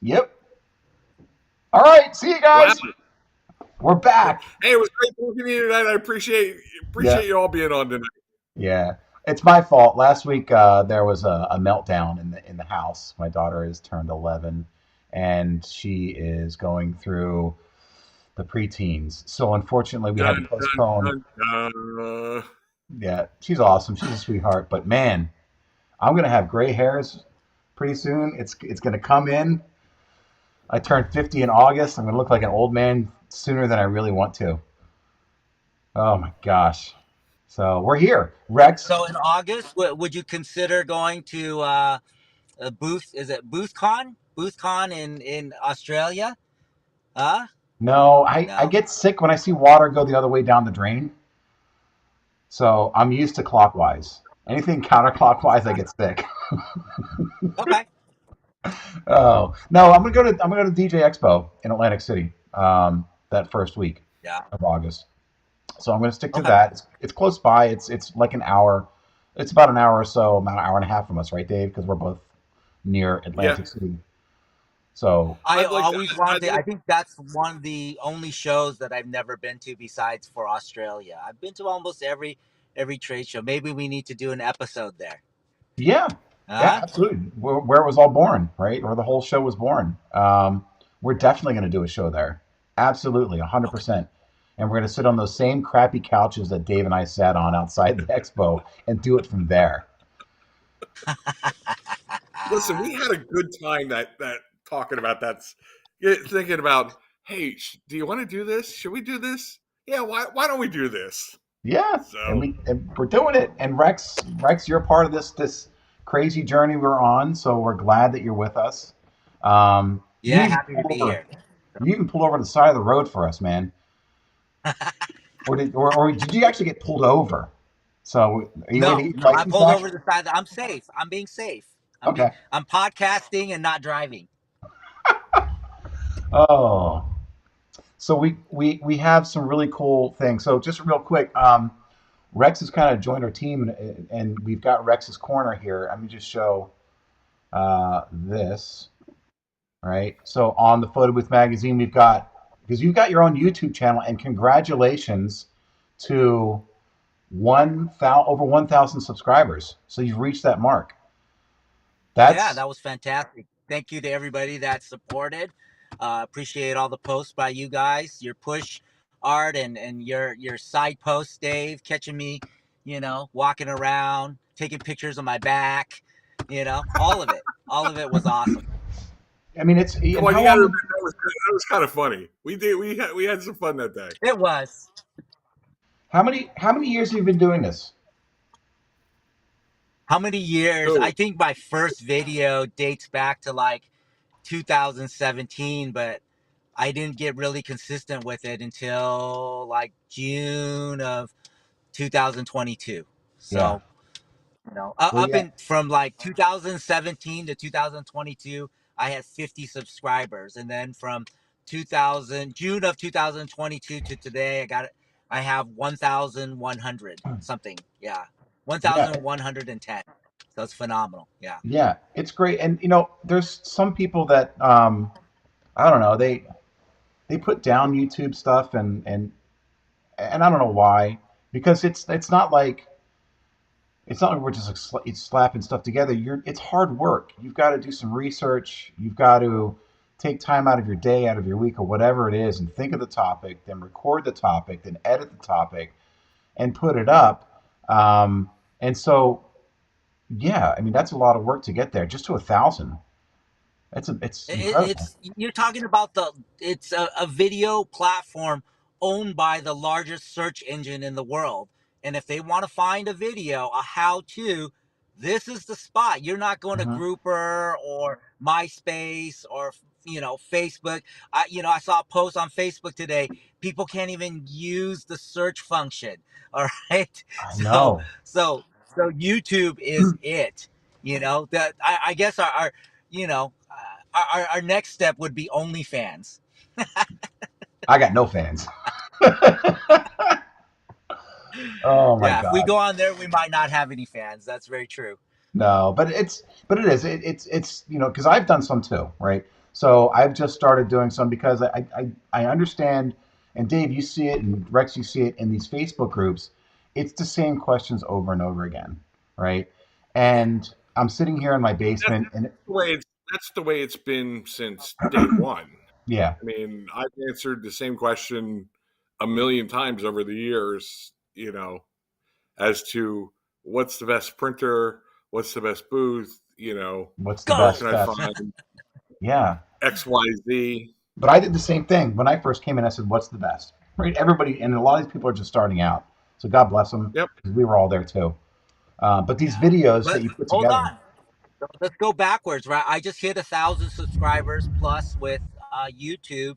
Yep. All right. See you guys. Wow. We're back. Hey, it was great talking to you tonight. I appreciate Yeah. you all being on tonight. Yeah. It's my fault. Last week there was a meltdown in the house. My daughter has turned 11, and she is going through the preteens. So unfortunately, we had to Dun dun postpone. dun dun. Yeah, she's awesome. She's a sweetheart. But man, I'm gonna have gray hairs pretty soon. It's gonna come in. I turned 50 in August. I'm gonna look like an old man sooner than I really want to. Oh my gosh. So we're here. Rex. So in August, would you consider going to a Booth? Is it BoothCon? BoothCon in Australia? Huh? No, I No. get sick when I see water go the other way down the drain. So I'm used to clockwise. Anything counterclockwise, I get sick. Okay. Oh no, I'm gonna go to DJ Expo in Atlantic City that first week Yeah. of August. So I'm gonna stick to Okay. that. It's close by. It's like an hour. It's about an hour or so, about an hour and a half from us, right, Dave? Because we're both near Yeah, Atlantic City. So I I'd like to. always wanted I'd to. like. I think that's one of the only shows that I've never been to besides for Australia. I've been to almost every trade show. Maybe we need to do an episode there. yeah, yeah, Huh? absolutely. Where it was all born, right? Where the whole show was born. We're definitely going to do a show there. Absolutely, Okay. 100%. And we're going to sit on those same crappy couches that Dave and I sat on outside the expo and do it from there. Listen, we had a good time that talking about that. Thinking about, hey, do you want to do this? Should we do this? Yeah, why don't we do this? Yeah, and So we're doing it. And Rex, you're a part of this crazy journey we're on. So we're glad that you're with us. You Yeah, even happy to pulled be over. here. You even pulled over to the side of the road for us, man. Or did you actually get pulled over? So are you waiting No, to get no, your I license pulled back? over the side. I'm safe. I'm being safe. Okay. I'm podcasting and not driving. Oh, so we have some really cool things. So just real quick, Rex has kind of joined our team, and we've got Rex's corner here. Let me just show this. Right. So on the Photo Booth magazine, we've got because you've got your own YouTube channel, and congratulations to 1,000 over 1,000 subscribers. So you've reached that mark. Yeah, That's that was fantastic. Thank you to everybody that supported. Appreciate all the posts by you guys, your push art and your side posts, Dave, catching me, walking around, taking pictures of my back, all of it. All of it was awesome. I mean it's and well, how you got to admit long that was kind of funny. We had some fun that day. It was. how many years have you been doing this? How many years? I Oh, think my first video dates back to like 2017, but I didn't get really consistent with it until like June of 2022. Yeah. So, Well, up yeah. in from like 2017 to 2022, I had 50 subscribers, and then from 2000 June of 2022 to today, I have 1,100 something. Yeah, Yeah. 1,110. So it's phenomenal. Yeah. Yeah. It's great. And there's some people that I don't know, they put down YouTube stuff and I don't know why because it's not like we're just like slapping stuff together. It's hard work. You've got to do some research. You've got to take time out of your day, out of your week, or whatever it is, and think of the topic, then record the topic, then edit the topic, and put it up. And so, yeah, I mean that's a lot of work to get there, just to 1,000. It's incredible. It's you're talking about it's a video platform owned by the largest search engine in the world, and if they want to find a video, a how-to, this is the spot. You're not going to Hmm. Grouper or MySpace or Facebook. I saw a post on Facebook today. People can't even use the search function. All right, I so know. so so YouTube is it. That I guess our you know our next step would be OnlyFans. I got no fans. Oh my Yeah, if we God. go on there, we might not have any fans. That's very true. No, but it is. It's because I've done some too, right? So I've just started doing some because I understand, and Dave, you see it, and Rex, you see it in these Facebook groups. It's the same questions over and over again, right? Yeah. And I'm sitting here in my That's basement, and the way it's been since day one. yeah, I mean, I've answered the same question a million times over the years, as to what's the best printer, what's the best booth, what's the where Go. can best I test? find Yeah, XYZ? but I did the same thing when I first came in. I said, "What's the best?" Right? Everybody, and a lot of these people are just starting out, so God bless them Yep. because we were all there too. But these Yeah. videos that But you put hold together, on. Let's go backwards, right? I just hit 1,000 subscribers plus with YouTube.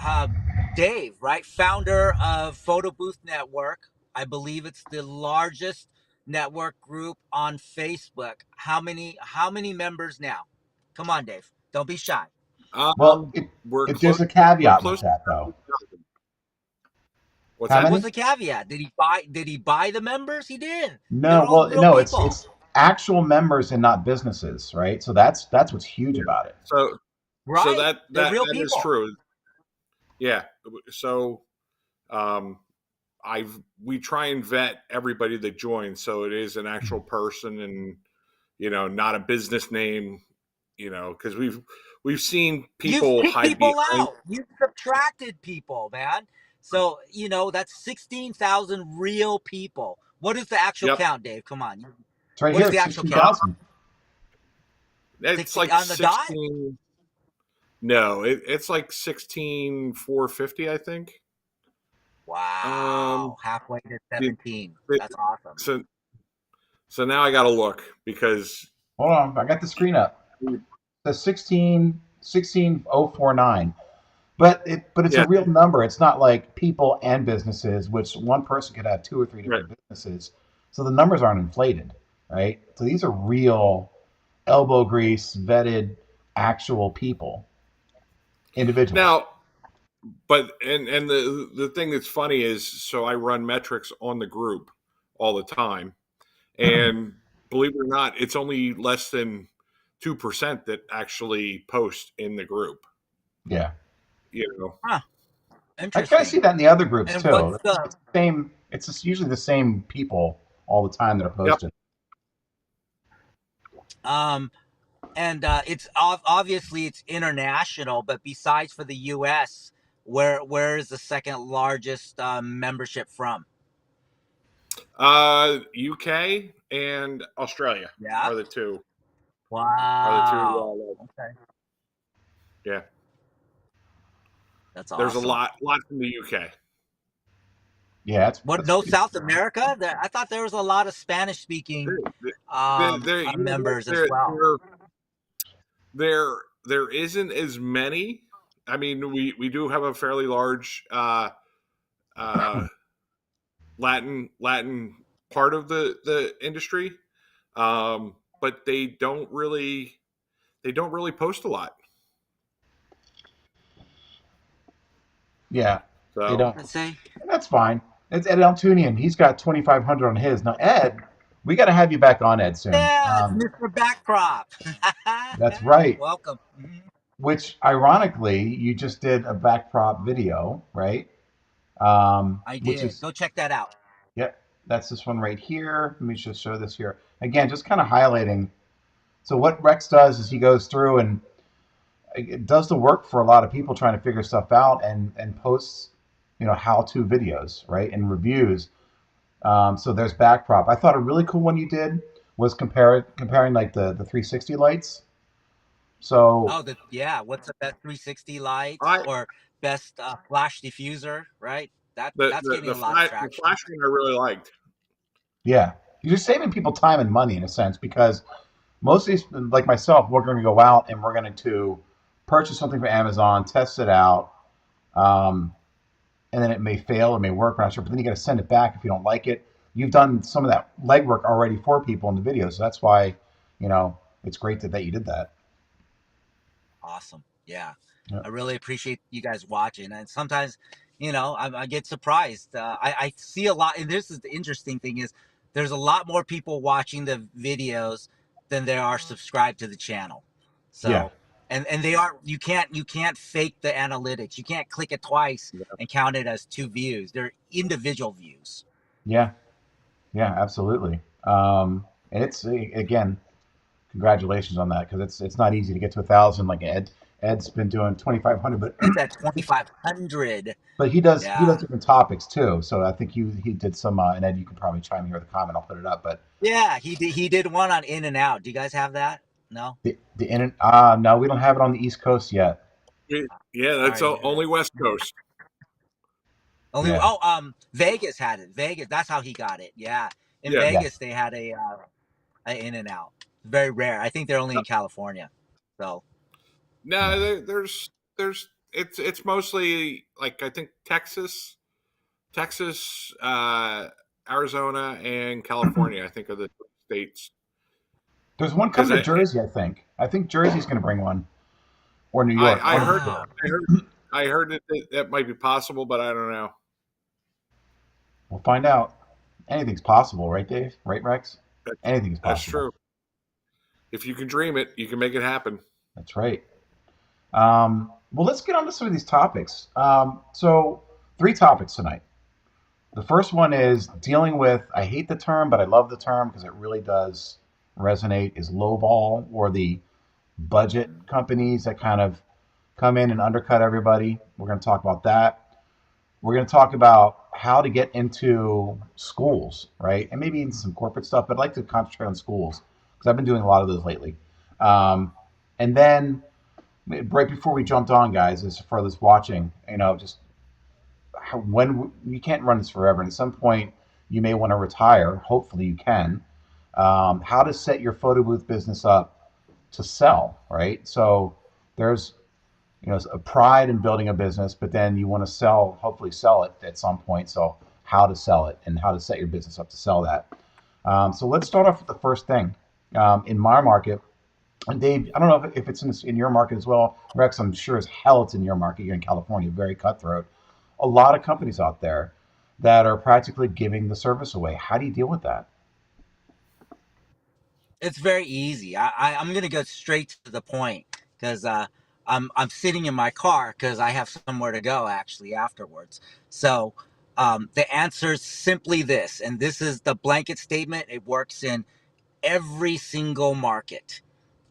Uh, Dave, right? Founder of Photo Booth Network. I believe it's the largest network group on Facebook. How many members now? Come on, Dave. Don't be shy. well, We're there's close. a We're caveat with close to that though. 70,000. What's How that? What's many? the caveat? Did he buy the members? He didn't. No, They're all well, real no, people. it's actual members and not businesses, right? So that's what's huge Yeah. about it. So Right. that They're that real that is people. true. Yeah. So um, we try and vet everybody that joins, so it is an actual person and not a business name. Because we've seen You've people kicked hide people behind. out. You've subtracted people, man. So, that's 16,000 real people. What is the actual Yep. count, Dave? Come on. It's right What is here, the actual count? 16,000. It's 60 like on the dot? 16. No, it's like 16,450, I think. Wow. Um, Halfway to the, 17. the, That's awesome. so so now I got to look because Hold on, I got the screen up. The 16049. But it's a yeah, real number. It's not like people and businesses, which one person could have two or three right. different businesses. So the numbers aren't inflated, right? So these are real elbow grease, vetted, actual people, individuals. Now, but and the thing that's funny is, so I run metrics on the group all the time, and believe it or not, it's only less than 2% that actually post in the group. Yeah. You know, Huh. I kind of see Interesting. that in the other groups And too. what's the It's the same. It's just usually the same people all the time that are yep. posted. um and it's obviously it's international, but besides for the US, where is the second largest membership from? UK and Australia Yeah. are the two. Are the two? Wow. Okay. Yeah. That's There's a awesome. lot from the UK. Yeah, What, that's no pretty. South America? I thought there was a lot of Spanish speaking members as well. There there isn't as many. I mean, we do have a fairly large uh, Latin part of the industry, but they don't really post a lot. Yeah, they So don't. Let's say, That's fine. It's Ed Altunian. He's got 2,500 on his. Now, Ed, we got to have you back on Ed soon. yeah, it's Mr. Backcrop. That's right. Welcome. Mhm. Which, ironically, you just did a backprop video, right? I Which did. is, Go check that out. yep, that's this one right here. Let me just show this here. Again, just kind of highlighting. So what Rex does is he goes through and it does the work for a lot of people trying to figure stuff out and posts, how-to videos, right, and reviews. So there's backprop. I thought a really cool one you did was comparing like the 360 lights. So Oh, yeah. What's the best 360 lights I or best flash diffuser? Right. the That's the getting the, a lot of flash, the traction. flashing I really liked. yeah, you're just saving people time and money in a sense because most of these, like myself, we're going to go out and we're going to purchase something from Amazon, test it out, um, and then it may fail, it may work, we're not sure, but then you got to send it back if you don't like it. You've done some of that legwork already for people in the video, so that's why, it's great that you did that. Awesome. Yeah. Yeah. I really appreciate you guys watching. And sometimes, I get surprised. I see a lot, and this is the interesting thing is there's a lot more people watching the videos than there are subscribed to the channel. Yeah, So, and they are you can't fake the analytics. You can't click it twice and count it as 2 views. They're individual views. yeah, yeah, absolutely. And it's again, congratulations on that because it's not easy to get to 1,000. Like Ed's been doing 2,500, but It's at 2,500. but he does Yeah. different topics too. So I think he did some. And Ed, you can probably chime in here with a comment. I'll put it up. But Yeah, he did one on In and Out. Do you guys have that? No? the in no, we don't have it on the East Coast yet. Yeah, All that's right. only West Coast. Only Yeah, Vegas had it. Vegas, that's how he got it. Yeah. In Yeah. yeah. Vegas they had a In and Out. Very rare. I think they're only in California. So, No, Yeah. there's it's mostly like I think Texas, Arizona, and California. I think are the states There's one because coming to Jersey. I think Jersey's going to bring one, or New York. I One of the heard two. wow. I heard that might be possible, but I don't know. We'll find out. Anything's possible, right, Dave? Right, Rex? That, Anything's that's possible. true. If you can dream it, you can make it happen. That's right. Well, let's get on to some of these topics. So, 3 topics tonight. The first one is dealing with, I hate the term, but I love the term because it really does resonate, is lowball or the budget companies that kind of come in and undercut everybody. We're going to talk about that. We're going to talk about how to get into schools, right? And maybe even some corporate stuff, but I'd like to concentrate on schools because I've been doing a lot of those lately. And then right before we jumped on, guys, as for those watching, just when you can't run this forever, and at some point you may want to retire. Hopefully, you can. How to set your photo booth business up to sell, right? So there's a pride in building a business, but then you want to hopefully sell it at some point. So how to sell it and how to set your business up to sell that. So let's start off with the first thing. In my market, and Dave, I don't know if it's in your market as well. Rex, I'm sure as hell it's in your market. You're in California, very cutthroat. A lot of companies out there that are practically giving the service away. How do you deal with that? It's very easy. I'm gonna go straight to the point because I'm sitting in my car because I have somewhere to go actually afterwards. So the answer is simply this, and this is the blanket statement. It works in every single market.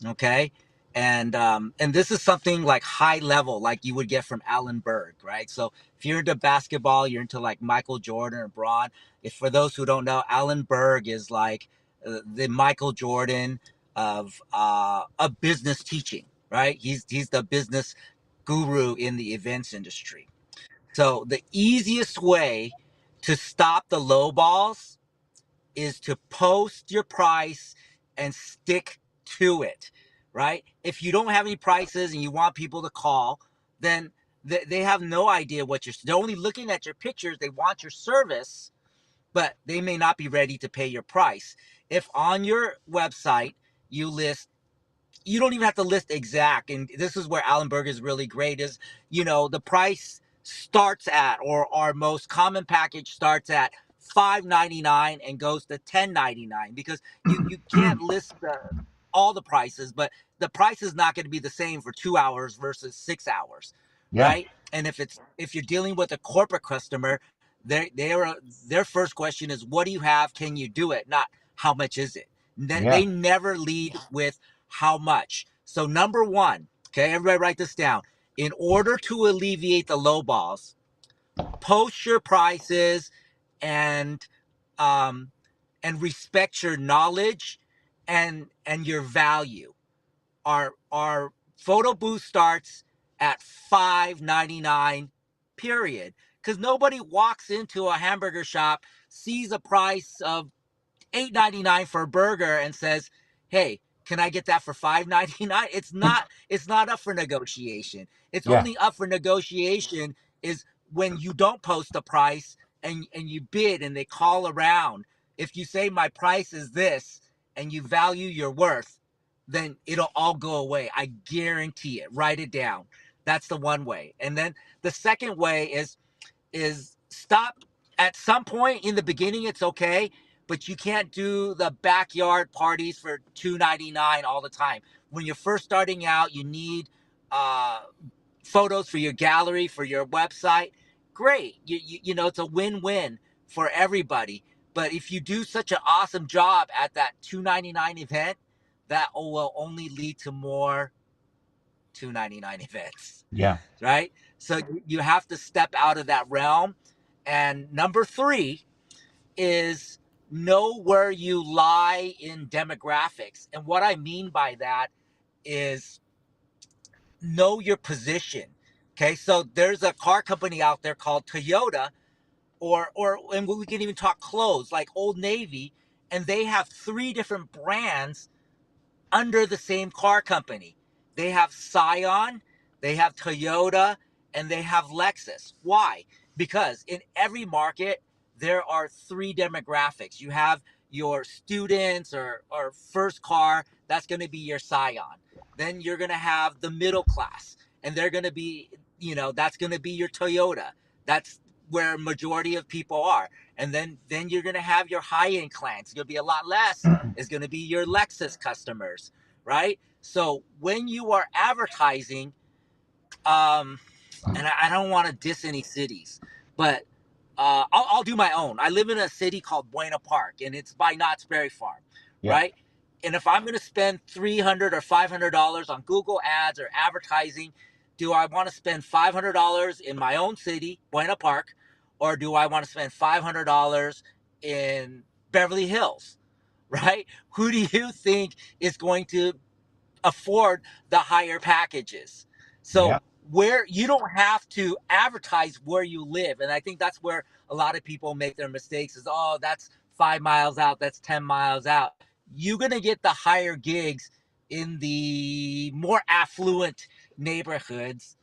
Okay. And this is something like high level, like you would get from Alan Berg, right? So if you're into basketball, you're into like Michael Jordan or Braun. If for those who don't know, Alan Berg is like the Michael Jordan of business teaching, right? He's the business guru in the events industry. So the easiest way to stop the low balls is to post your price and stick to it, right? If you don't have any prices and you want people to call, then they have no idea they're only looking at your pictures. They want your service, but they may not be ready to pay your price. If on your website you list, you don't even have to list exact, and this is where Alan Berg is really great, is the price starts at, or our most common package starts at $5.99 and goes to $10.99, because you can't list all the prices, but the price is not going to be the same for 2 hours versus 6 hours, Yeah, right? And if you're dealing with a corporate customer, their first question is, what do you have, can you do it, not how much is it. They yeah, never lead with how much. So number one, okay, everybody write this down. In order to alleviate the low balls, post your prices and um and respect your knowledge and your value. Our photo booth starts at $5.99, period. Because nobody walks into a hamburger shop, sees a price of $8.99 for a burger and says, "Hey, can I get that for $5.99?" It's not up for negotiation. It's yeah, only up for negotiation is when you don't post a price and you bid and they call around. If you say my price is this and you value your worth, then it'll all go away. I guarantee it. Write it down. That's the one way. And then the second way is is stop at some point in the beginning. It's okay, but you can't do the backyard parties for $2.99 all the time. When you're first starting out, you need uh, photos for your gallery, for your website. Great, you know, it's a win-win for everybody. But if you do such an awesome job at that $2.99 event, that will only lead to more $2.99 events, Yeah. right? So you have to step out of that realm. And number 3 is know where you lie in demographics. And what I mean by that is know your position. Okay, so there's a car company out there called Toyota, or and we can even talk clothes like Old Navy, and they have 3 different brands under the same car company. They have Scion, they have Toyota, and they have Lexus. Why? Because in every market, there are 3 demographics. You have your students or first car, that's going to be your Scion. Then you're going to have the middle class, and they're going to be, you know, that's going to be your Toyota. That's where majority of people are. And then you're going to have your high-end clients. It's going to be a lot less is going to be your Lexus customers, right? So when you are advertising, and I don't want to diss any cities, but I'll do my own. I live in a city called Buena Park, and it's by Knott's Berry Farm, Yeah. right? And if I'm going to spend $300 or $500 on Google ads or advertising, do I want to spend $500 in my own city, Buena Park, or do I want to spend $500 in Beverly Hills, right? Who do you think is going to afford the higher packages? So Yeah. where you don't have to advertise where you live, and I think that's where a lot of people make their mistakes is, oh, that's 5 miles out, that's 10 miles out. You're going to get the higher gigs in the more affluent neighborhoods,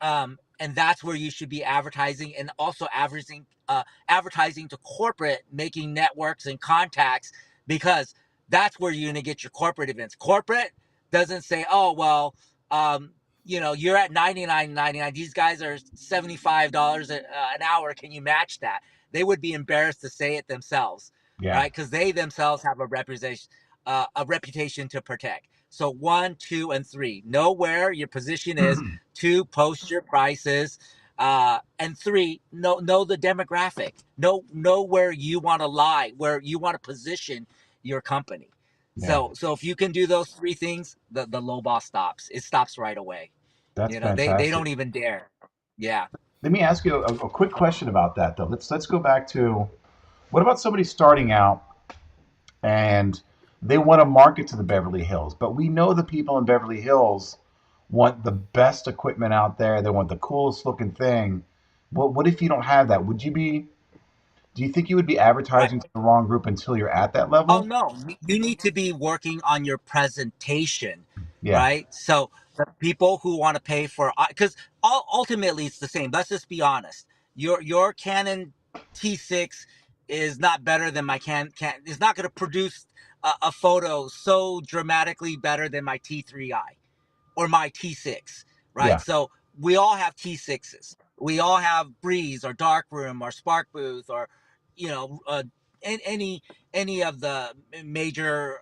and that's where you should be advertising, and also advertising to corporate, making networks and contacts, because that's where you're going to get your corporate events. Corporate doesn't say, oh, well, you know, you're at $99.99. These guys are $75 an hour. Can you match that? They would be embarrassed to say it themselves, Yeah. right? Because they themselves have a reputation to protect. So 1, 2, and 3, know where your position is. 2, post your prices. And 3, know the demographic. Know where you want to lie, where you want to position your company. Yeah. So if you can do those 3 things, the low ball stops. It stops right away. That's You know, they fantastic. don't even dare. Yeah. Let me ask you a quick question about that, though. Let's go back to what about somebody starting out and they want to market to the Beverly Hills, but we know the people in Beverly Hills want the best equipment out there. They want the coolest looking thing. What if you don't have that? Would you be? Do you think you would be Right. advertising to the wrong group until you're at that Oh level? no, you need to be working on your presentation, Yeah. right? So the people who want to pay for, because ultimately it's the same. Let's just be honest. Your Canon T6 is not better than my can. It's not going to produce a photo so dramatically better than my T3i or my T6, right? Yeah. So we all have T6s. We all have Breeze or Darkroom or Spark Booth or, you know, any any of the major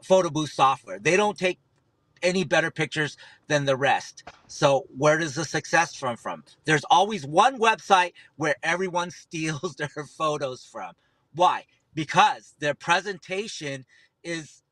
photo booth software. They don't take any better pictures than the rest. So where does the success from? There's always one website where everyone steals their photos from. Why? Because their presentation is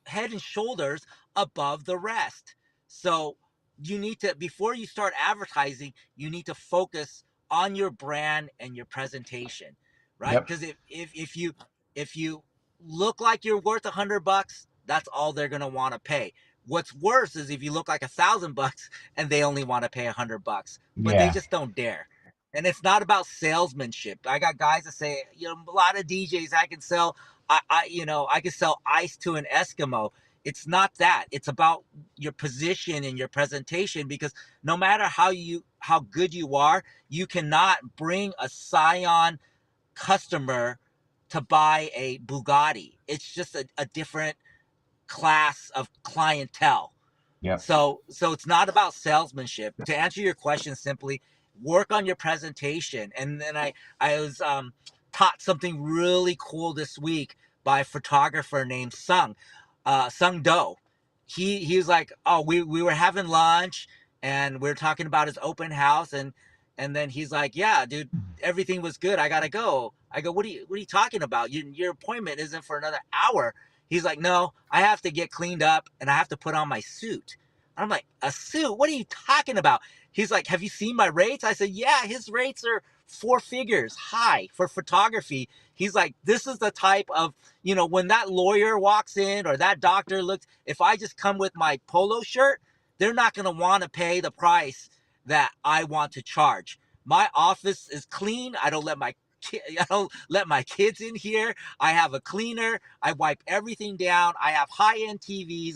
head and shoulders above the rest. So you need to, before you start advertising, you need to focus on your brand and your presentation, right? Yep. Because if you look like you're worth $100, that's all they're gonna want to pay. What's worse is if you look like $1,000 and they only want to pay $100, but they Yeah. just don't dare. And it's not about salesmanship. I got guys that say, you know, a lot of DJs I can sell, I can sell ice to an Eskimo. It's not that. It's about your position and your presentation, because no matter how good you are, you cannot bring a Scion customer to buy a Bugatti. It's just a different class of clientele. Yep. So it's not about salesmanship. To answer your question simply, work on your presentation. And then I was taught something really cool this week by a photographer named Sung Do. He was like, oh, we were having lunch and we are talking about his open house, and then he's like, yeah, dude, everything was good. I gotta go. I go, what are you talking about? Your appointment isn't for another hour. He's like, no, I have to get cleaned up and I have to put on my suit. I'm like, a suit? What are you talking about? He's like, have you seen my rates? I said, yeah, his rates are 4 figures high for photography. He's like, this is the type of, when that lawyer walks in or that doctor looks, if I just come with my polo shirt, they're not going to want to pay the price that I want to charge. My office is clean. I don't let my kids in here. I have a cleaner. I wipe everything down. I have high-end TVs.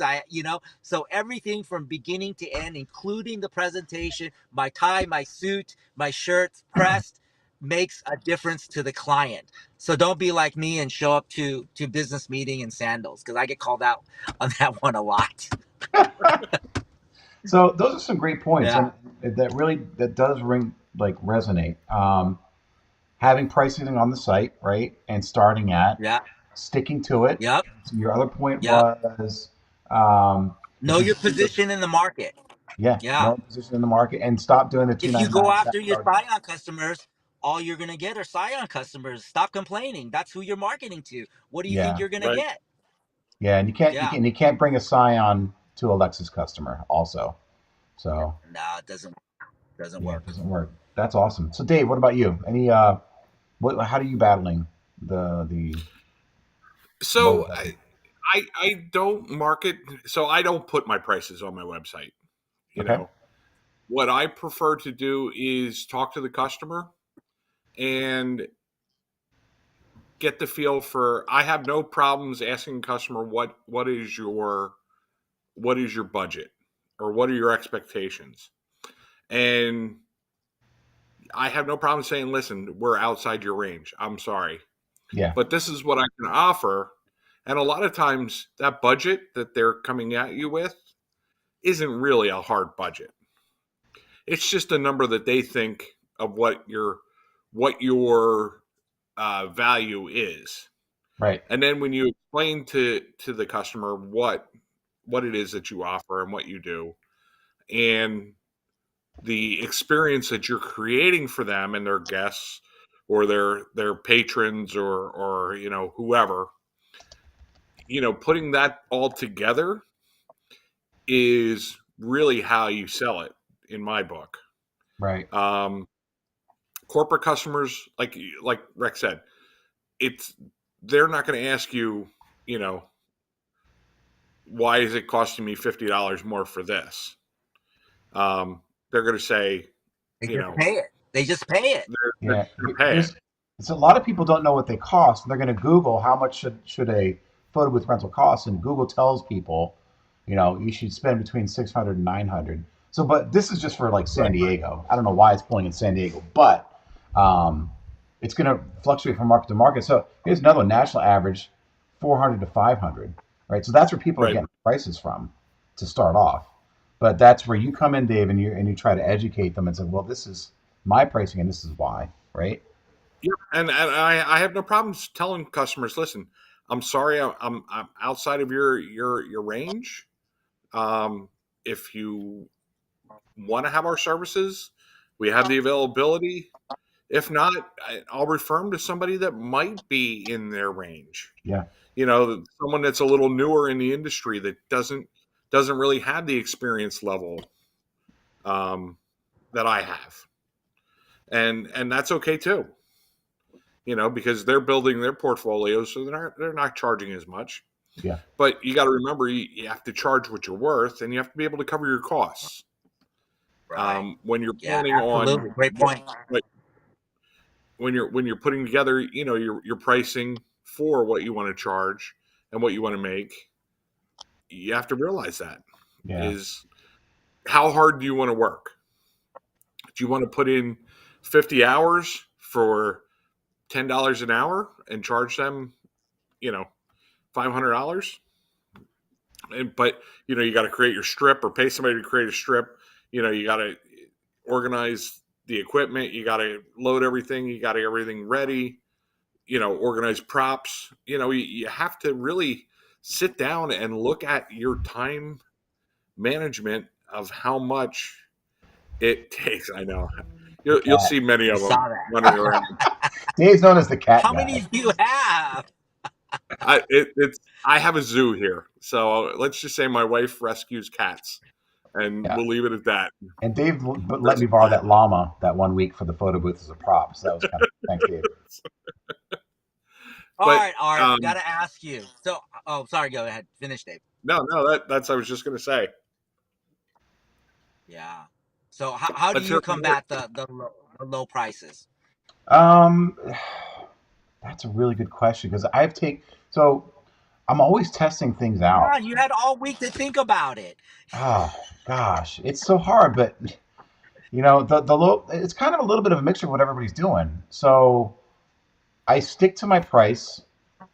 So everything from beginning to end, including the presentation, my tie, my suit, my shirts pressed, makes a difference to the client. So don't be like me and show up to business meeting in sandals, because I get called out on that one a lot. So those are some great points, Yeah. and that does resonate. Having pricing on the site, right, and starting at Yeah. sticking to it. Yep. So your other point Yep. was, if Know you your see the position in the market. yeah, Yeah. no position in the market, and stop doing the two If you ninety go nine after your $1,000. Scion customers, all you're going to get are Scion customers. Stop complaining. That's who you're marketing to. What do you think Yeah, you're going to Right. get? yeah, and Yeah. you can't bring a Scion to a Lexus customer also. So No, it doesn't yeah, it work. doesn't work. That's awesome. So Dave, what about you? Any what? How are you battling the So motorcycle? I don't market, so I don't put my prices on my website. You Okay. know, what I prefer to do is talk to the customer and get the feel for. I have no problems asking a customer what is your budget or what are your expectations, and I have no problem saying, listen, we're outside your range. I'm sorry, Yeah. but this is what I can offer. And a lot of times that budget that they're coming at you with isn't really a hard budget. It's just a number that they think of what your value is. Right. And then when you explain to the customer what it is that you offer and what you do, and the experience that you're creating for them and their guests or their patrons or whoever, putting that all together is really how you sell it in my book. Right. um Corporate customers, like Rex said, it's they're not going to ask you, you know why is it costing me $50 more for this. They're going to say, They you just know pay it. They just pay it. they're Yeah. going to pay it. Here's so a lot of people don't know what they cost. And they're going to Google how much should a photo booth rental cost, and Google tells people, you should spend between 600 and 900. So, but this is just for like San Right. Diego. I don't know why it's pulling in San Diego, but um, it's going to fluctuate from market to market. So here's another one, national average, 400 to 500, right? So that's where people are Right. getting prices from to start off. But that's where you come in, Dave, and you try to educate them and say, well, this is my pricing and this is why, right? Yeah, and I have no problems telling customers, listen, I'm sorry, I'm outside of your range. Um, if you want to have our services, we have the availability. If not, I'll refer them to somebody that might be in their range. Yeah, Someone that's a little newer in the industry that doesn't really have the experience level um, that I have, and that's okay too. Because they're building their portfolios, so they're not charging as much. yeah, But you got to remember, you have to charge what you're worth, and you have to be able to cover your costs. Right. When you're Yeah, planning on absolutely. Great point. what when you're putting together, your pricing for what you want to charge and what you want to make, you have to realize that yeah, is how hard do you want to work? Do you want to put in 50 hours for $10 an hour and charge them, $500? But you got to create your strip or pay somebody to create a strip. You got to organize the equipment, you got to load everything, you got to get everything ready, organize props. You have to really sit down and look at your time management of how much it takes. I know The you'll cat. see many I of them saw that. running around. Dave's known as the cat How many guy. do you have? I have a zoo here, so let's just say my wife rescues cats, and Yeah. we'll leave it at that. And Dave let me borrow that llama that one week for the photo booth as a prop. So that was kind of thanks, Dave. All But right, Art, gotta ask you. So, oh, sorry, go ahead. Finish, Dave. no, that's I was just going to say. Yeah. So, how do Let's hear you from you. combat the low prices? Um, that's a really good question because so I'm always testing things Come out. on, you had all week to think about it. Oh gosh, it's so hard, but the low. It's kind of a little bit of a mixture of what everybody's doing. So I stick to my price,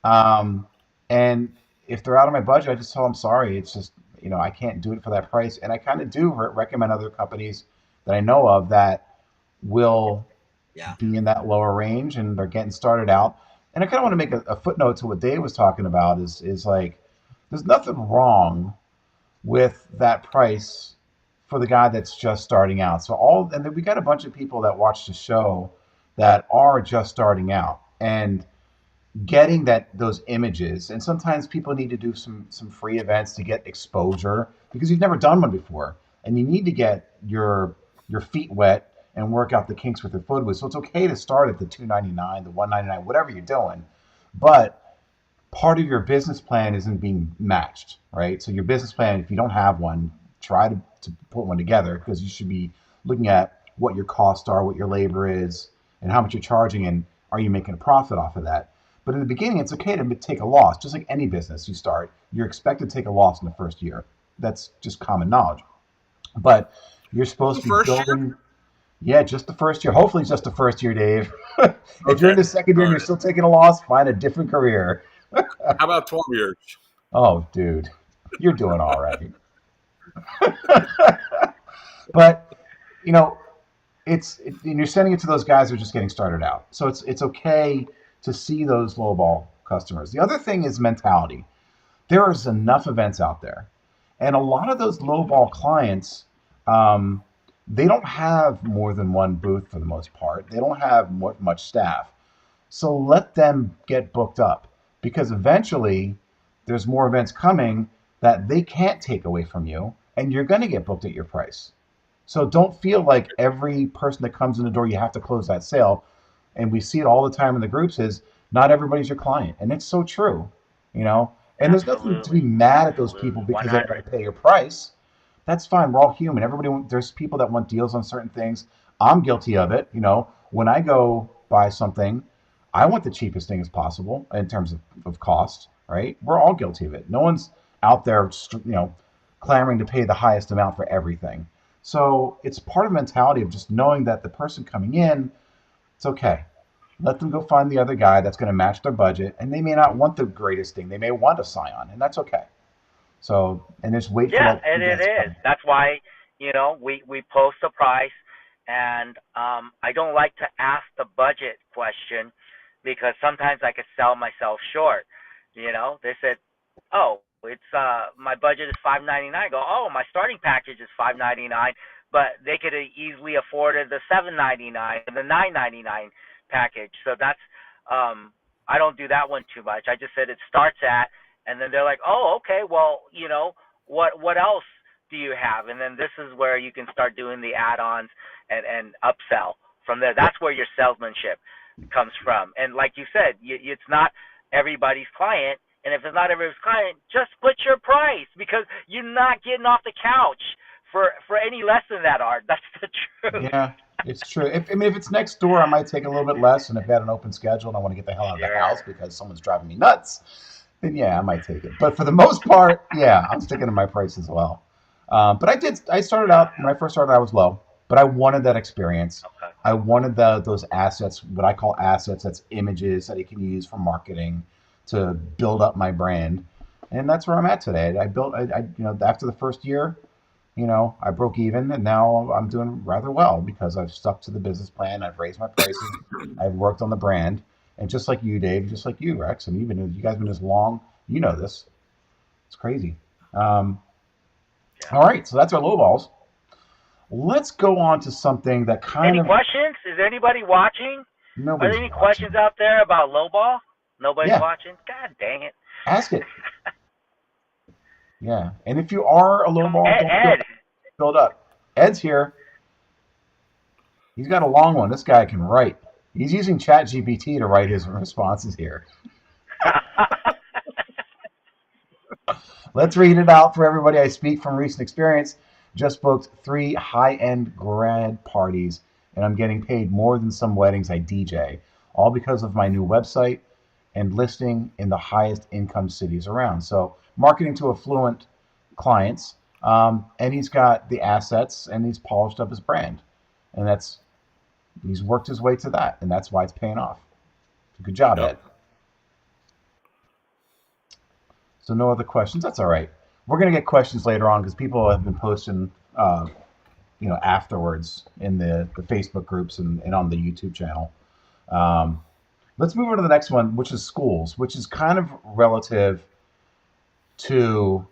um, and if they're out of my budget, I just tell them sorry. It's just I can't do it for that price, and I kind of do recommend other companies that I know of that will Yeah. be in that lower range and they're getting started out. And I kind of want to make a footnote to what Dave was talking about is like there's nothing wrong with that price for the guy that's just starting out. And then we got a bunch of people that watch the show that are just starting out and getting those images. And sometimes people need to do some free events to get exposure because you've never done one before and you need to get your feet wet and work out the kinks with your foot. So it's okay to start at the 299, the 199, whatever you're doing, but part of your business plan isn't being matched, right? So your business plan, if you don't have one, try to put one together because you should be looking at what your costs are, what your labor is, and how much you're charging, and are you making a profit off of that? But in the beginning, it's okay to take a loss. Just like any business you start, you're expected to take a loss in the first year. That's just common knowledge. But you're supposed The to be first year? building. Yeah, just the first year. Hopefully, it's just the first year, Dave. If you're Okay. in the second year All and you're right. still taking a loss, find a different career. How about 12 years? Oh, dude, you're doing all right. But you know, and you're sending it to those guys who are just getting started out. So it's okay to see those lowball customers. The other thing is mentality. There is enough events out there, and a lot of those lowball clients, um, they don't have more than one booth for the most part. They don't have much staff. So let them get booked up because eventually there's more events coming that they can't take away from you, and you're going to get booked at your price. So don't feel like every person that comes in the door you have to close that sale. And we see it all the time in the groups is not everybody's your client, and it's so true, you know. And there's nothing to be Absolutely. mad at those people Absolutely. because they got to 100. pay your price. That's fine. We're all human. There's people that want deals on certain things. I'm guilty of it. When I go buy something, I want the cheapest thing as possible in terms of cost, right? We're all guilty of it. No one's out there, clamoring to pay the highest amount for everything. So it's part of mentality of just knowing that the person coming in, it's okay. Let them go find the other guy that's going to match their budget, and they may not want the greatest thing. They may want a Scion, and that's okay. So, and just wait for Yeah, that and it feedback to is. come. That's why, we post a price, and I don't like to ask the budget question because sometimes I could sell myself short. They said, "Oh, it's my budget is 599." Go, "Oh, my starting package is 599," but they could have easily afforded the 799 and the 999 package. So that's I don't do that one too much. I just said it starts at, and then they're like, "Oh, okay, well, what else do you have?" And then this is where you can start doing the add-ons and upsell from there. That's where your salesmanship comes from. And like you said, it's not everybody's client. And if it's not everybody's client, just put your price because you're not getting off the couch for any less than that, Art. That's the truth. Yeah, it's true. If it's next door, I might take a little bit less, and if I had an open schedule and I want to get the hell out of the house Sure. because someone's driving me nuts, then yeah, I might take it. But for the most part, yeah, I'm sticking to my price as well. But I started out when I first started, I was low, but I wanted that experience. Okay. I wanted those assets, what I call assets. That's images that I can use for marketing to build up my brand, and that's where I'm at today. I built, after the first year, I broke even, and now I'm doing rather well because I've stuck to the business plan. I've raised my prices. I've worked on the brand, and just like you, Dave, just like you, Rex, and even you guys been as long. You know this. It's crazy. Um, Yeah. all right, so that's our low balls. Let's go on to something that kind Any of questions? Is anybody watching? Are there nobody's any questions watching. out there about lowball? Nobody's Yeah, watching. God dang it! ask it. Yeah, and if you are a low Come, ball, Ed, don't feel Ed. filled up. Ed's here. He's got a long one. This guy can write. He's using ChatGPT to write his responses here. Let's read it out for everybody. I speak from recent experience. Just booked 3 high-end grad parties, and I'm getting paid more than some weddings I DJ, all because of my new website and listing in the highest income cities around. So marketing to affluent clients, and he's got the assets and he's polished up his brand, and he's worked his way to that, and that's why it's paying off. Good job, Yep. Ed. So no other questions. That's all right. We're gonna get questions later on because people have been posting, afterwards in the Facebook groups and on the YouTube channel. Um, let's move on to the next one, which is schools, which is kind of relative to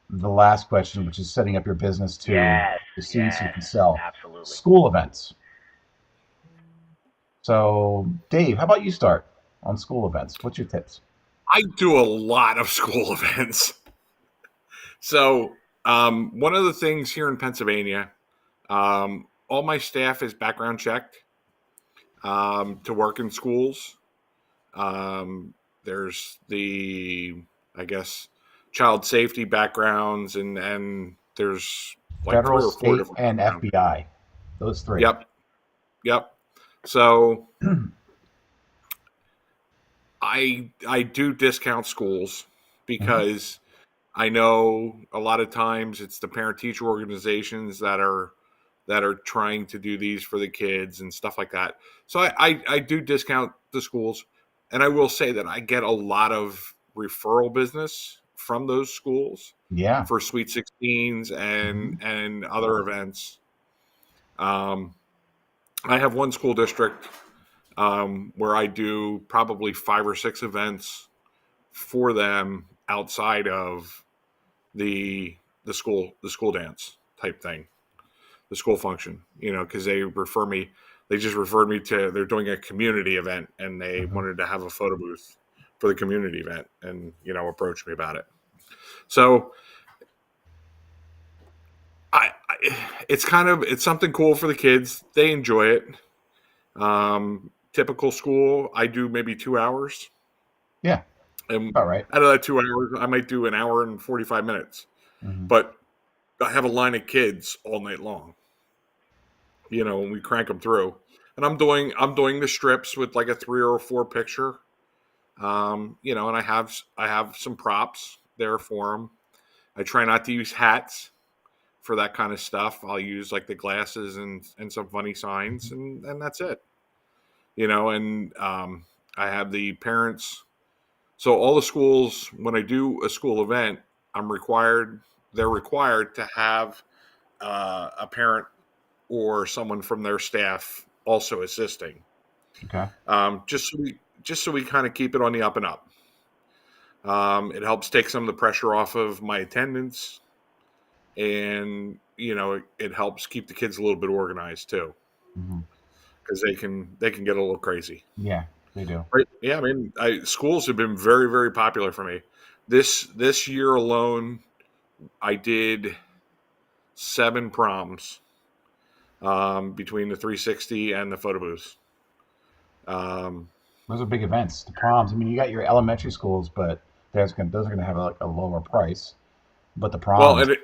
the last question, which is setting up your business to Yes, succeed so you yes, can sell. absolutely. School events. So, Dave, how about you start on school events? What's your tips? I do a lot of school events. So one of the things here in Pennsylvania, all my staff is background checked to work in schools. There's I guess, child safety backgrounds, and there's like Federal, 3 or 4 state, different and backgrounds. FBI. Those three. Yep, yep. So I do discount schools Mhm. because I know a lot of times it's the parent teacher organizations that are trying to do these for the kids and stuff like that. So I do discount the schools, and I will say that I get a lot of referral business from those schools Yeah. for Sweet 16s Mhm. and other events. Um, I have one school district where I do probably 5 or 6 events for them outside of the school dance type thing, the school function, because they just referred me to, they're doing a community event and they Mhm. wanted to have a photo booth for the community event and, approached me about it. So it's something cool for the kids. They enjoy it. Typical school, I do maybe 2 hours. Yeah. And All right. out of that 2 hours, I might do an hour and 45 minutes. Mhm. But I have a line of kids all night long, and we crank them through. And I'm doing the strips with like a 3 or 4 picture, and I have some props there for them. I try not to use hats for that kind of stuff. I'll use like the glasses and some funny signs, and that's it. And I have the parents. So all the schools, when I do a school event, they're required to have a parent or someone from their staff also assisting, Okay. just so we kind of keep it on the up and up. It helps take some of the pressure off of my attendance, and it helps keep the kids a little bit organized too, Mhm. because they can get a little crazy. Yeah, they do. Right? Yeah, I mean, schools have been very very popular for me. This year alone, I did 7 proms between the 360 and the photo booths. Um, Those are big events. The proms. I mean, you got your elementary schools, but those are gonna have like a lower price. But the well, proms. and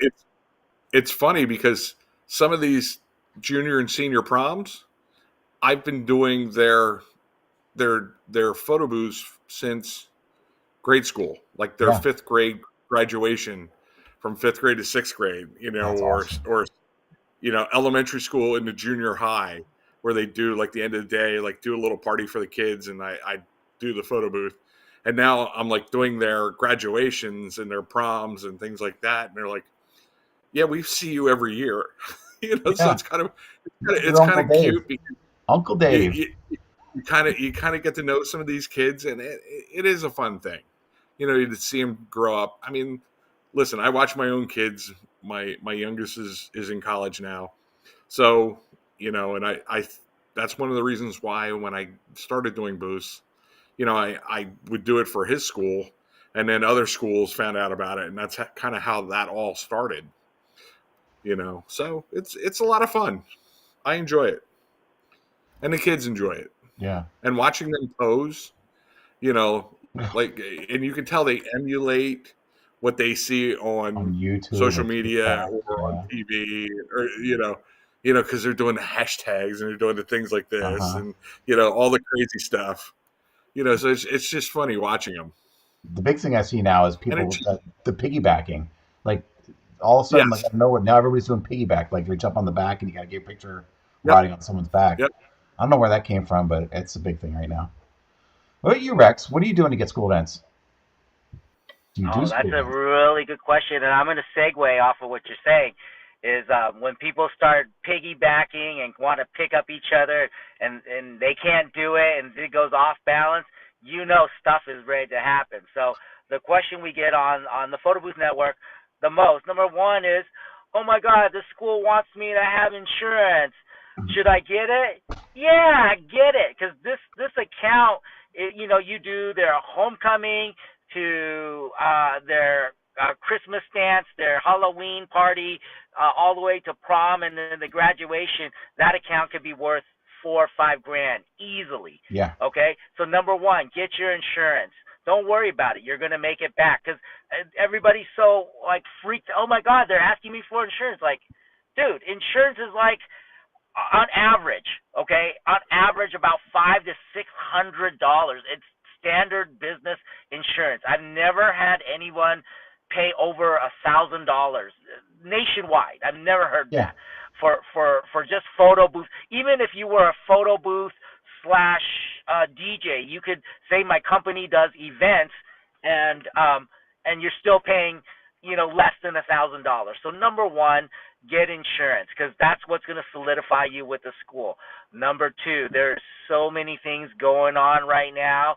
it's funny because some of these junior and senior proms, I've been doing their photo booths since grade school, like their Yeah, 5th grade graduation from 5th grade to 6th grade, that's awesome. or elementary school into junior high, where they do like the end of the day, like do a little party for the kids, and I do the photo booth. And now I'm like doing their graduations and their proms and things like that, and they're like, yeah, we see you every year. So Yeah, it's kind of your it's kind Uncle of Dave. cute because Uncle you, Dave. you, you kind of get to know some of these kids, and it is a fun thing, to see them grow up. I mean, listen, I watch my own kids. My youngest is in college now, so and I that's one of the reasons why when I started doing booths, I would do it for his school, and then other schools found out about it, and that's kind of how that all started. So it's a lot of fun. I enjoy it, and the kids enjoy it, Yeah, and watching them pose, you know, like, and you can tell they emulate what they see on on YouTube social or media TikTok. or on Yeah. TV, or because they're doing the hashtags and they're doing the things like Uh this, huh. and all the crazy stuff. So it's just funny watching them. The big thing I see now is And people it's with the piggybacking. Like all of a sudden, like yes, out of nowhere, now everybody's doing piggyback. Like you jump on the back and you got to get a picture yep, riding on someone's back. yep. I don't know where that came from, but it's a big thing right now. What about you, Rex? What are you doing to get school events? Do you do Oh, that's school a events? really good question, and I'm going to segue off of what you're saying. Is when people start piggybacking and want to pick up each other, and they can't do it, and it goes off balance. Stuff is ready to happen. So the question we get on the Photo Booth Network the most, number one is, oh my God, the school wants me to have insurance. Should I get it? Yeah, get it, because this account, you do their homecoming to their Christmas dance, their Halloween party, all the way to prom, and then the graduation. That account could be worth 4 or 5 grand easily. Yeah, Okay, so number one, get your insurance. Don't worry about it. You're gonna make it back, because everybody's so like freaked. Oh my God, they're asking me for insurance. Like, dude, insurance is like on average, okay, on average about $500 to $600. It's standard business insurance. I've never had anyone pay over $1,000 nationwide. I've never heard yeah, that for just photo booth. Even if you were a photo booth slash DJ, you could say my company does events, and you're still paying less than $1,000. So number one, get insurance, because that's what's going to solidify you with the school. Number two, there's so many things going on right now.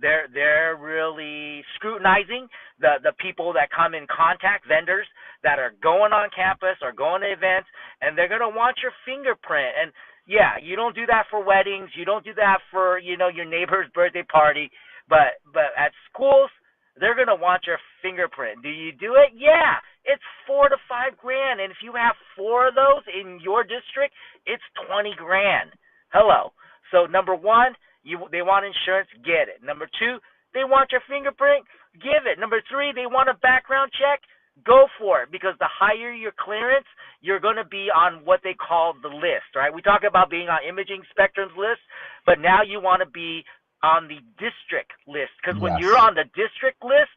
They're really scrutinizing the people that come in contact, vendors that are going on campus or going to events, and they're going to want your fingerprint. And yeah, you don't do that for weddings, you don't do that for your neighbor's birthday party, but at schools, they're gonna want your fingerprint. Do you do it? Yeah. It's 4 to 5 grand, and if you have four of those in your district, it's 20 grand. Hello. So number one, they want insurance, get it. Number two, they want your fingerprint, give it. Number three, they want a background check, go for it, because the higher your clearance, you're going to be on what they call the list, right? We talk about being on Imaging Spectrum's list, but now you want to be on the district list, because when you're yes, on the district list,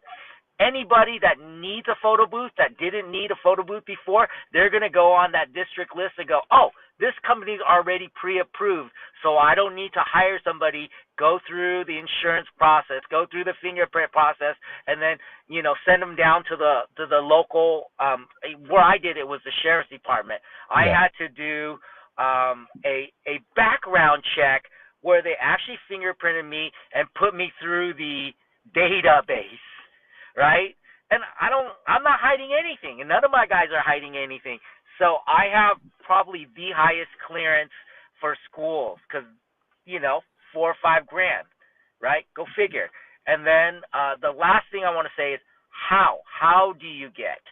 anybody that needs a photo booth that didn't need a photo booth before, they're going to go on that district list and go, oh, this company's already pre-approved, so I don't need to hire somebody, go through the insurance process, go through the fingerprint process, and then send them down to the local. Where I did it was the sheriff's department. I yeah, had to do a background check where they actually fingerprinted me and put me through the database, right? And I'm not hiding anything, and none of my guys are hiding anything. So I have probably the highest clearance for schools, because 4 or 5 grand, right? Go figure. And then the last thing I want to say is how do you get?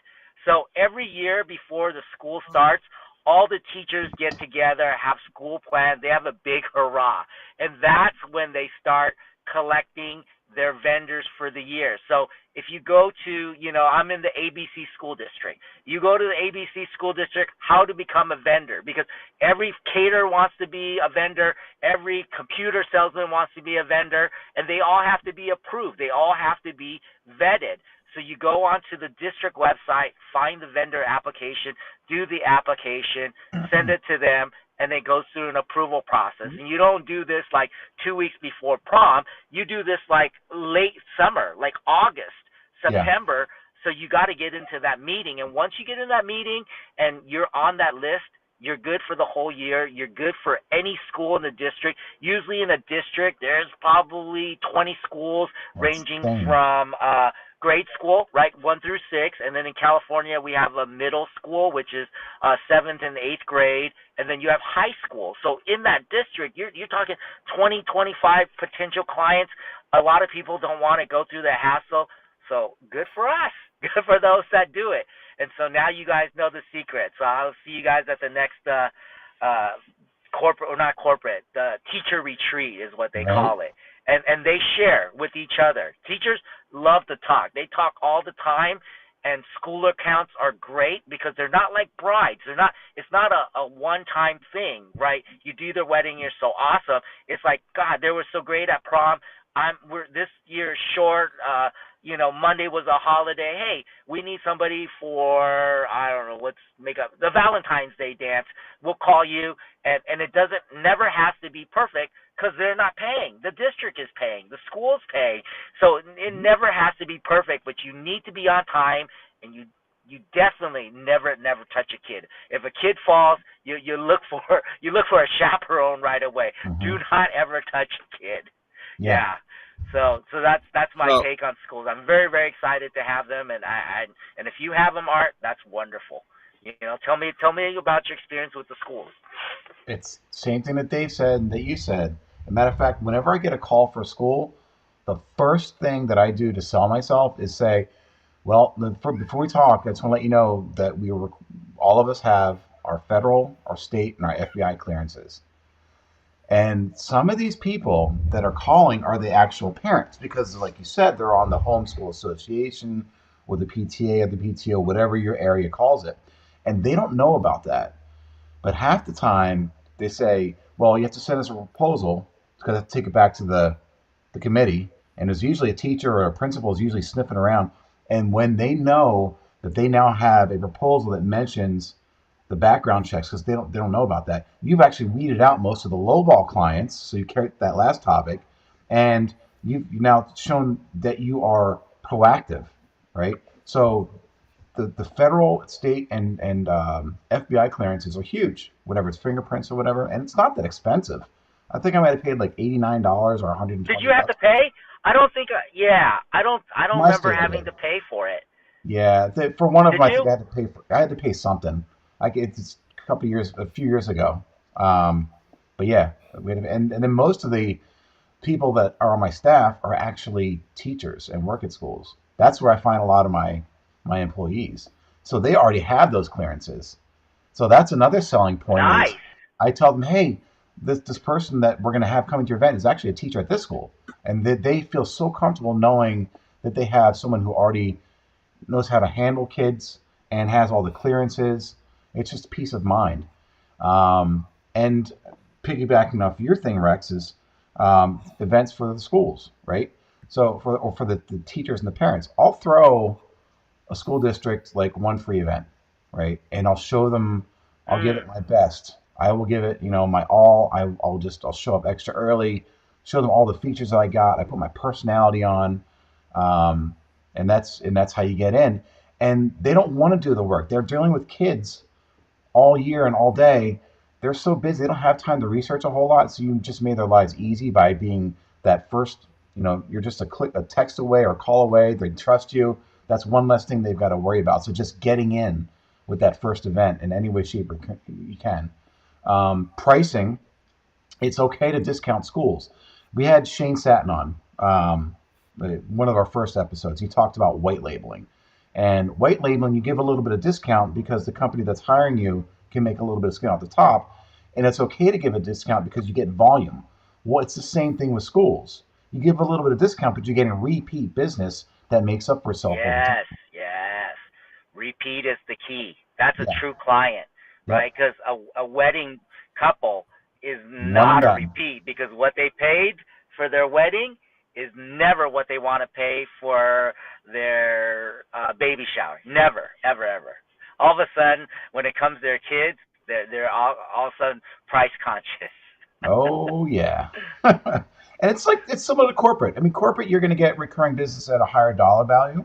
So every year before the school starts, all the teachers get together, have school plans, they have a big hurrah. And that's when they start collecting their vendors for the year. So if you go to, I'm in the ABC school district. You go to the ABC school district, how to become a vendor, because every caterer wants to be a vendor, every computer salesman wants to be a vendor, and they all have to be approved. They all have to be vetted. So you go onto the district website, find the vendor application, do the application, send it to them, and it goes through an approval process. And you don't do this like 2 weeks before prom. You do this like late summer, like August, yeah. September, so you got to get into that meeting. And once you get in that meeting and you're on that list, you're good for the whole year. You're good for any school in the district. Usually in a district, there's probably 20 schools That's ranging insane. from grade school, right, 1 through 6. And then in California, we have a middle school, which is 7th and 8th grade. And then you have high school. So in that district, you're talking 20, 25 potential clients. A lot of people don't want to go through the hassle. So good for us. Good for those that do it. And so now you guys know the secret. So I'll see you guys at the next corporate, or not corporate, the teacher retreat is what they Right? call it. And they share with each other. Teachers love to talk. They talk all the time. And school accounts are great because they're not like brides. They're not. It's not a one-time thing, right? You do their wedding, you're so awesome. It's like, God, they were so great at prom. We're this year short. Monday was a holiday. Hey, we need somebody for, I don't know, let's make up the Valentine's Day dance. We'll call you, and it doesn't never has to be perfect because they're not paying. The district is paying. The school's paying. So it never has to be perfect, but you need to be on time, and you definitely never touch a kid. If a kid falls, you look for a chaperone right away. Mm-hmm. Do not ever touch a kid. Yeah. Yeah. So that's my So, take on schools. I'm very, very excited to have them, and and if you have them, Art, that's wonderful. Tell me about your experience with the schools. It's same thing that Dave said and that you said. As a matter of fact, whenever I get a call for a school, the first thing that I do to sell myself is say, well, before we talk, I just want to let you know that all of us have our federal, our state, and our FBI clearances. And some of these people that are calling are the actual parents because, like you said, they're on the homeschool association or the PTA or the PTO, whatever your area calls it. And they don't know about that. But half the time they say, well, you have to send us a proposal because I have to take it back to the committee. And there's usually a teacher or a principal is usually sniffing around. And when they know that they now have a proposal that mentions the background checks because they don't know about that. You've actually weeded out most of the lowball clients, so you carried that last topic, and you've now shown that you are proactive, right? So the federal, state, and FBI clearances are huge, whatever it's fingerprints or whatever, and it's not that expensive. I think I might have paid like $89 or one hundred and Did twenty you have to bucks. pay? I don't think. Yeah, I don't My remember state I having did. to pay for it. Yeah, for one of them, Did I think you? I had to pay something. Like it's a few years ago. Um, but yeah, and then most of the people that are on my staff are actually teachers and work at schools. That's where I find a lot of my employees. So they already have those clearances. So that's another selling point is Nice. I tell them, hey, this person that we're going to have coming to your event is actually a teacher at this school, and they feel so comfortable knowing that they have someone who already knows how to handle kids and has all the clearances. It's just peace of mind. And piggybacking off your thing, Rex, is events for the schools, right? So for the teachers and the parents, I'll throw a school district like one free event, right? And I'll show them, I'll give Mm. it my best. I will give it, my all. I'll show up extra early, show them all the features that I got. I put my personality on, um, and that's how you get in. And they don't want to do the work. They're dealing with kids all year and all day. They're so busy, they don't have time to research a whole lot. So you just made their lives easy by being that first, you're just a text away or a call away. They trust you. That's one less thing they've got to worry about. So just getting in with that first event in any way, shape, or you can. Pricing, it's okay to discount schools. We had Shane Satin on one of our first episodes. He talked about white labeling. And white labeling, you give a little bit of discount because the company that's hiring you can make a little bit of skin off the top. And it's okay to give a discount because you get volume. Well, it's the same thing with schools. You give a little bit of discount, but you're getting repeat business that makes up for itself over time. Yes, yes. Repeat is the key. That's a Yeah. true client, Yep. right? Because a wedding couple is One and not a done. repeat because what they paid for their wedding is never what they want to pay for their baby shower. Never, ever, ever. All of a sudden, when it comes to their kids, they're all of a sudden price conscious. Oh yeah. And it's similar to corporate. I mean, corporate you're going to get recurring business at a higher dollar value,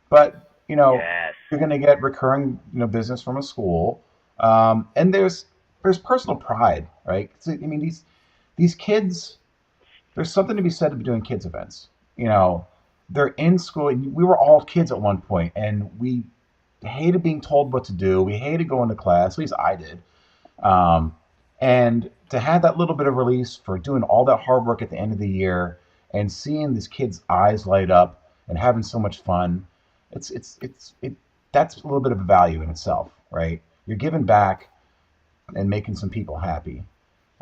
but you know, Yes. you're going to get recurring, business from a school, and there's personal pride, right? I mean, these kids, there's something to be said about doing kids events. You know, they're in school. We were all kids at one point, and we hated being told what to do. We hated going to class. At least I did. Um, and to have that little bit of release for doing all that hard work at the end of the year and seeing these kids' eyes light up and having so much fun, it that's a little bit of a value in itself, right? You're giving back and making some people happy,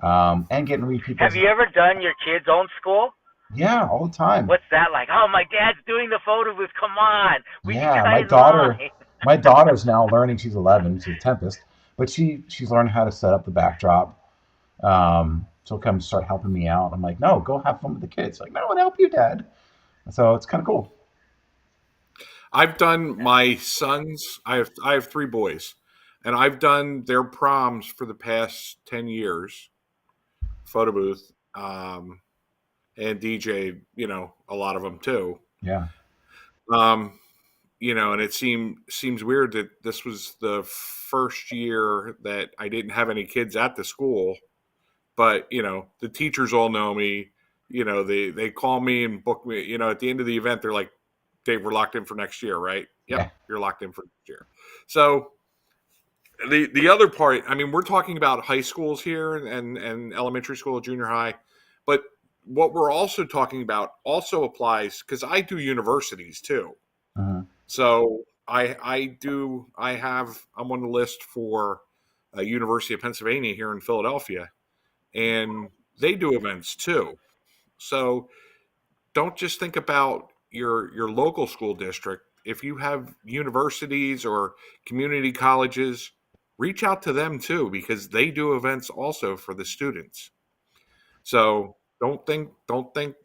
and getting read Have people's. you ever done your kids' own school? Yeah, all the time. What's that like? Oh, my dad's doing the photo booth. Come on, we can Yeah, cut in line. my daughter's now learning. She's 11. She's a Tempest, but she's learning how to set up the backdrop. She'll come start helping me out. I'm like, no, go have fun with the kids. Like, no, I'll help you, Dad. So it's kind of cool. I've done my sons. I have three boys, and I've done their proms for the past 10 years. Photo booth, and DJ. A lot of them too. Yeah. Um, and it seems weird that this was the first year that I didn't have any kids at the school, but the teachers all know me. They call me and book me. At the end of the event, they're like, "Dave, we're locked in for next year, right?" Yeah. Yep, you're locked in for next year. So the other part, I mean, we're talking about high schools here and elementary school, junior high, but what we're also talking about also applies because I do universities too. Uh-huh. So I'm on the list for University of Pennsylvania here in Philadelphia, and they do events too. So don't just think about your local school district. If you have universities or community colleges, reach out to them too because they do events also for the students. So don't think.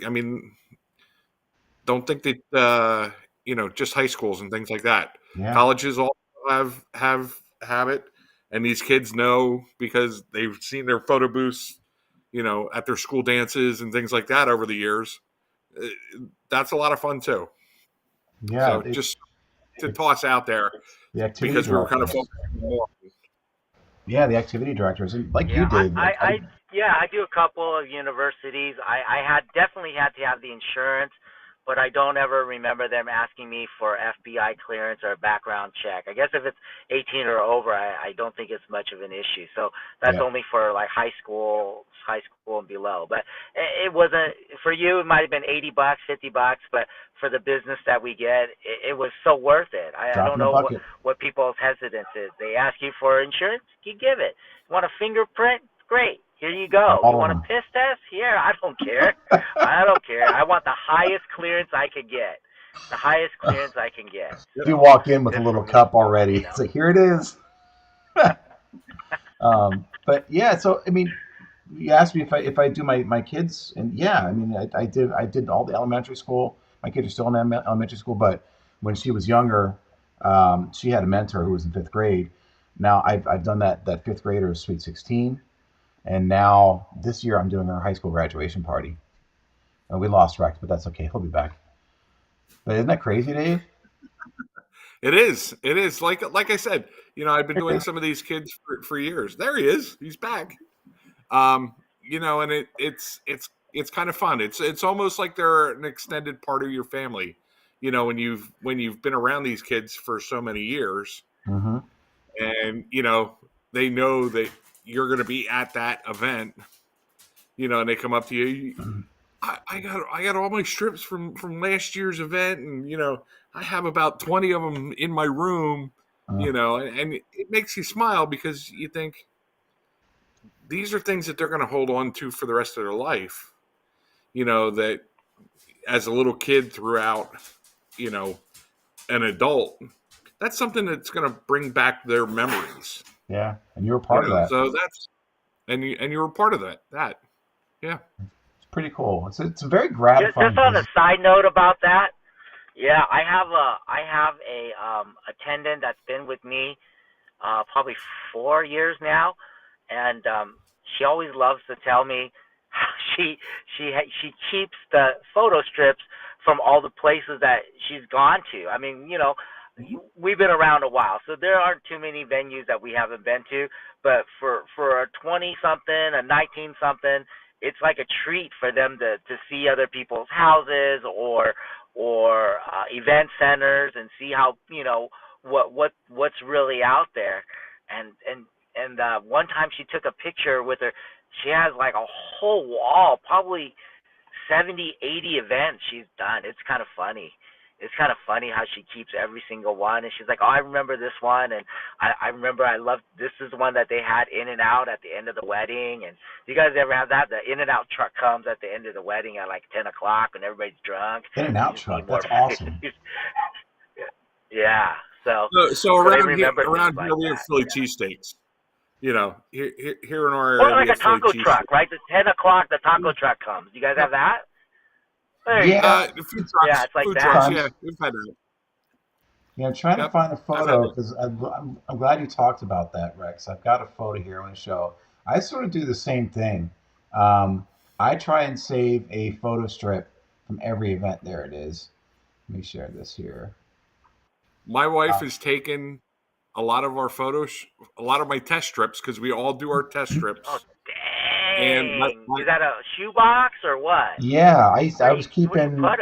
I mean, don't think that just high schools and things like that. Yeah. Colleges all have it, and these kids know because they've seen their photo booths, at their school dances and things like that over the years. Uh, That's a lot of fun too. Yeah. So just to toss out there The activity because we were kind of directors. focusing more. Yeah, the activity directors, and like you Yeah, did. I do a couple of universities. I had definitely had to have the insurance, but I don't ever remember them asking me for FBI clearance or a background check. I guess if it's 18 or over, I don't think it's much of an issue. So that's Yeah. only for like high school and below. But it wasn't for you. It might have been $80, $50, but for the business that we get, it was so worth it. I Drop in don't the know bucket. what people's hesitance is. They ask you for insurance, you give it. You want a fingerprint? Great. Here you go. You All of want a them. piss test? Here, I don't care. I don't care. I want the highest clearance I could get. The highest clearance I can get. You So walk in with a good little for me. cup already. You know. It's like, here it is. But yeah, so I mean, you asked me if I do my kids, and yeah, I mean, I did all the elementary school. My kids are still in elementary school, but when she was younger, she had a mentor who was in fifth grade. Now I've done that fifth grader Sweet 16, and now this year I'm doing her high school graduation party. And we lost Rex, but that's okay. He'll be back. But isn't that crazy, Dave? It is. It is. Like I said, I've been doing some of these kids for years. There he is. He's back. And it's kind of fun. It's almost like they're an extended part of your family. When you've been around these kids for so many years, Mm-hmm. and they know that you're going to be at that event. And they come up to you. I got all my strips from last year's event, and I have about 20 of them in my room. And it makes you smile because you think these are things that they're going to hold on to for the rest of their life. That as a little kid throughout, an adult, that's something that's going to bring back their memories. Yeah, and you were part of that. So that's and you were part of that. Yeah. It's pretty cool. It's a very gratifying. Just on a side note about that, yeah, I have a attendant that's been with me probably 4 years now, and she always loves to tell me how she keeps the photo strips from all the places that she's gone to. I mean, we've been around a while, so there aren't too many venues that we haven't been to. But for a 20-something, a 19-something, it's like a treat for them to see other people's houses or event centers and see how what's really out there. And one time she took a picture with her. She has like a whole wall, probably 70, 80 events she's done. It's kind of funny. It's kind of funny how she keeps every single one. And she's like, oh, I remember this one. And I remember I loved, this is the one that they had In and Out at the end of the wedding. And do you guys ever have that? The In and Out truck comes at the end of the wedding at like 10 o'clock when everybody's drunk. In and Out truck. That's awesome. Yeah. So around here we have Philly cheesesteaks. You know, here in our area, or like a taco truck, right? The 10 o'clock, the taco truck comes. You guys have that? Yeah, food trucks. Yeah, it's like food that. trucks. Yeah, we've had that. Yeah, I'm trying to find a photo because I'm glad you talked about that, Rex. I've got a photo here I want to show. I sort of do the same thing. I try and save a photo strip from every event. There it is. Let me share this here. My wife has taken a lot of our photos, a lot of my test strips, because we all do our test strips. Oh, dang. And is that a shoebox or what? Yeah, I was keeping. Where do you put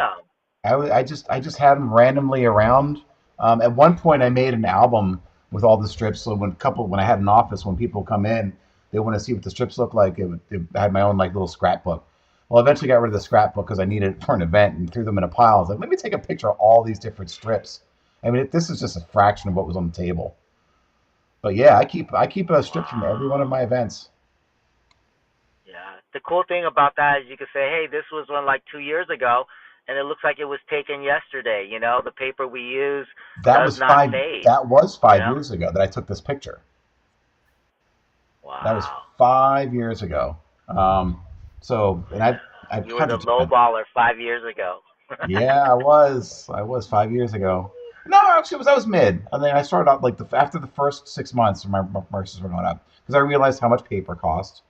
them? I just had them randomly around. At one point, I made an album with all the strips. So when I had an office, when people come in, they want to see what the strips look like. I had my own like little scrapbook. Well, I eventually got rid of the scrapbook because I needed it for an event and threw them in a pile. I was like, let me take a picture of all these different strips. I mean, this is just a fraction of what was on the table. But yeah, I keep a strip from every one of my events. Yeah. The cool thing about that is you can say, hey, this was one like 2 years ago, and it looks like it was taken yesterday. You know, the paper we use does not fade. That was 5 years ago that I took this picture. Wow. That was 5 years ago. And I've you were the low baller 5 years ago. Yeah, I was 5 years ago. No, actually, I was mid. I mean, I started out like after the first 6 months, my prices were going up because I realized how much paper cost.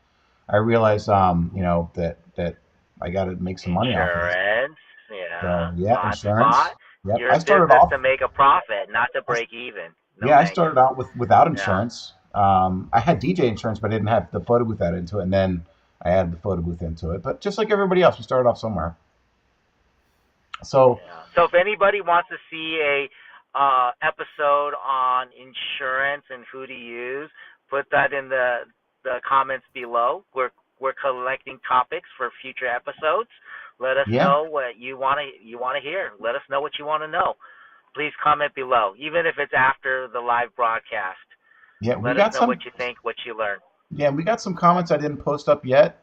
I realized, that I got to make some money off of it. Insurance, yeah. So, yeah, insurance. Yep. You're in business to make a profit, not to break even. I started out without insurance. I had DJ insurance, but I didn't have the photo booth added into it, and then I added the photo booth into it. But just like everybody else, we started off somewhere. So if anybody wants to see a episode on insurance and who to use, put that in the comments below. We're collecting topics for future episodes. Let us know what you want to hear. Let us know what you want to know. Please comment below, even if it's after the live broadcast. Yeah, Let us know what you think, what you learned. Yeah, we got some comments I didn't post up yet.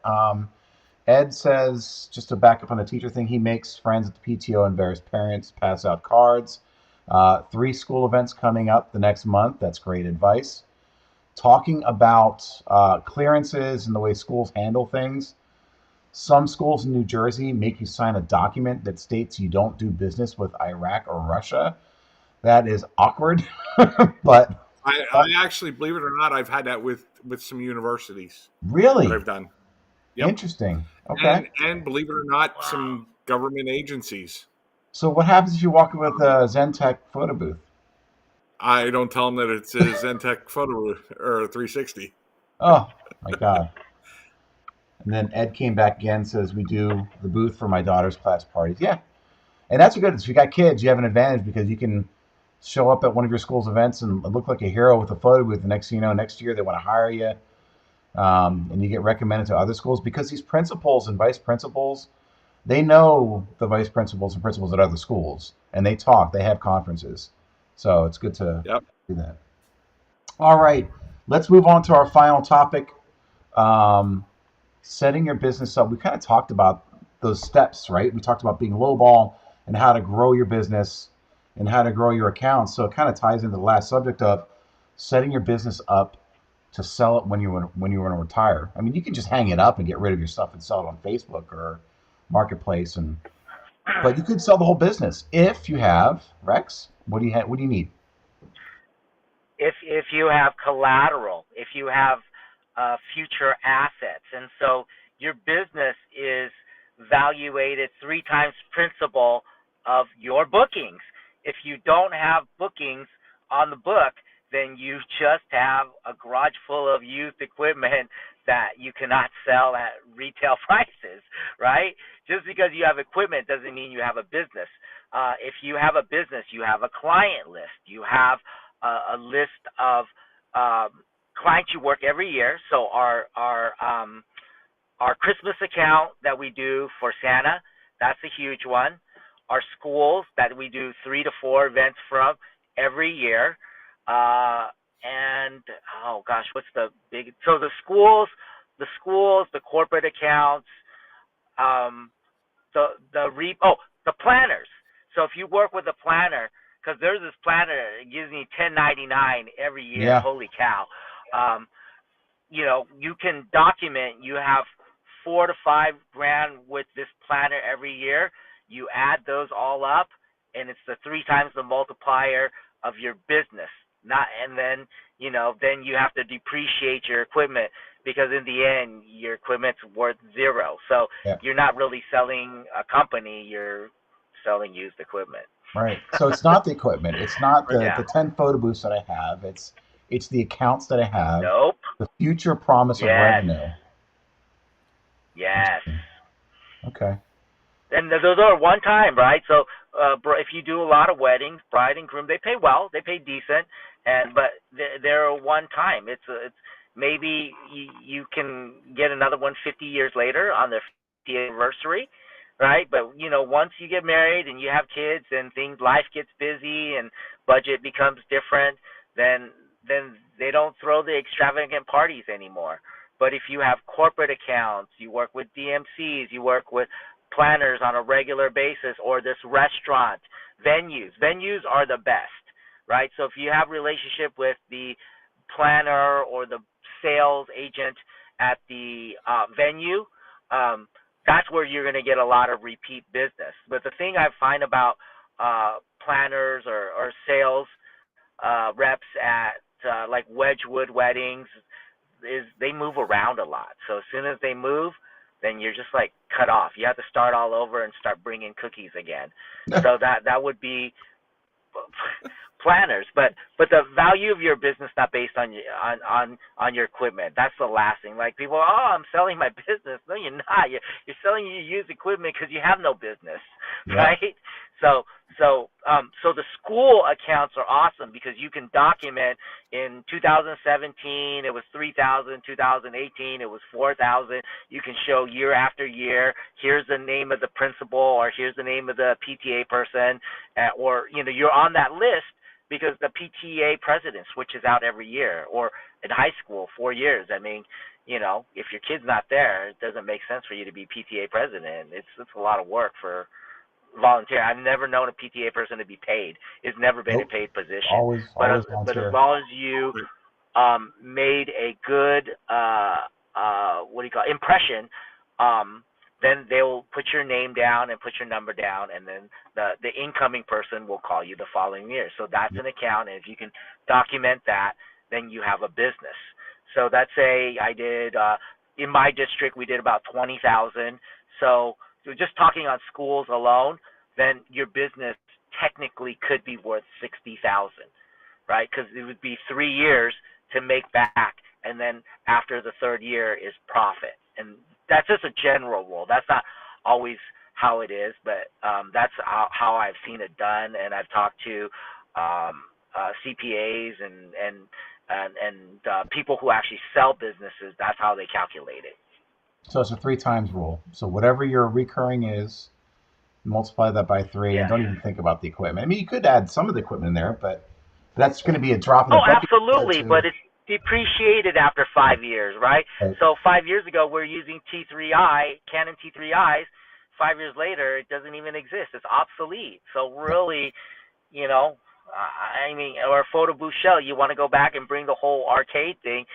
Ed says, just to back up on the teacher thing, he makes friends at the PTO and various parents pass out cards. 3 school events coming up the next month. That's great advice. Talking about clearances and the way schools handle things. Some schools in New Jersey make you sign a document that states you don't do business with Iraq or Russia. That is awkward, but I actually, believe it or not, I've had that with some universities. Really? That I've done. Yep. Interesting. Okay. And believe it or not, some government agencies. So what happens if you walk in with a Zentek photo booth? I don't tell them that it's a Zentek photo or 360. Oh my God. And then Ed came back again and says, we do the booth for my daughter's class parties. Yeah. And that's good. If you got kids, you have an advantage because you can show up at one of your school's events and look like a hero with a photo booth. The next thing you know, next year they want to hire you. And you get recommended to other schools because these principals and vice principals, they know the vice principals and principals at other schools, and they talk. They have conferences, so it's good to do that. All right, let's move on to our final topic: setting your business up. We kind of talked about those steps, right? We talked about being lowball and how to grow your business and how to grow your accounts. So it kind of ties into the last subject of setting your business up to sell it when you want to retire. I mean, you can just hang it up and get rid of your stuff and sell it on Facebook or Marketplace, but you could sell the whole business if you have Rex. What do you need? If you have collateral, if you have future assets, and so your business is valuated 3 times principal of your bookings. if you don't have bookings on the book, then you just have a garage full of used equipment that you cannot sell at retail prices, right? Just because you have equipment doesn't mean you have a business. If you have a business, you have a client list. You have a list of clients you work every year. So our Christmas account that we do for Santa, that's a huge one. Our schools that we do 3 to 4 events from every year. And oh gosh, what's the big? So the schools, the corporate accounts, the planners. So if you work with a planner, because there's this planner that gives me 1099 every year. Yeah. Holy cow! You can document. You have $4 to $5 grand with this planner every year. You add those all up, and it's the 3 times the multiplier of your business. Then you have to depreciate your equipment, because in the end your equipment's worth zero. So Yeah. you're not really selling a company, you're selling used equipment. Right. So it's not the equipment. It's not the, Yeah. the 10 photo booths that I have. It's the accounts that I have. Nope. The future promise of Yes. revenue. Yes. Okay. And those are one time, right? So if you do a lot of weddings, bride and groom, they pay well, they pay decent, but they're one time. It's maybe you can get another one 50 years later on their 50th anniversary, right? But once you get married and you have kids and life gets busy and budget becomes different, then they don't throw the extravagant parties anymore. But if you have corporate accounts, you work with DMCs, you work with planners on a regular basis, or this restaurant, venues are the best, right? So if you have relationship with the planner or the sales agent at the venue, that's where you're going to get a lot of repeat business. But the thing I find about planners or sales reps at like Wedgwood weddings is they move around a lot. So as soon as they move, then you're just like cut off. You have to start all over and start bringing cookies again. So that would be planners, but the value of your business not based on your equipment. That's the last thing. Like people, I'm selling my business. No, you're not. You're selling your used equipment because you have no business, right? So the school accounts are awesome because you can document in 2017 it was 3,000, 2018 it was 4,000. You can show year after year. Here's the name of the principal, or here's the name of the PTA person, or you're on that list because the PTA president switches out every year, or in high school 4 years. I mean, if your kid's not there, it doesn't make sense for you to be PTA president. It's a lot of work for volunteer. I've never known a PTA person to be paid. It's never been a paid position. Always but volunteer. as long as you made a good impression, then they'll put your name down and put your number down, and then the incoming person will call you the following year. So that's an account, and if you can document that, then you have a business. So let's say I did in my district we did about 20,000. So just talking on schools alone, then your business technically could be worth 60,000, right? Because it would be 3 years to make back, and then after the third year is profit. And that's just a general rule. That's not always how it is, but that's how I've seen it done. And I've talked to CPAs and people who actually sell businesses. That's how they calculate it. So it's a 3 times rule. So whatever your recurring is, multiply that by 3, and don't even think about the equipment. I mean, you could add some of the equipment in there, but that's going to be a drop in the bucket. Oh, absolutely, but it's depreciated after 5 years, right? So 5 years ago, we're using Canon T3Is. 5 years later, it doesn't even exist. It's obsolete. So really, or a photo booth shell, you want to go back and bring the whole arcade thing.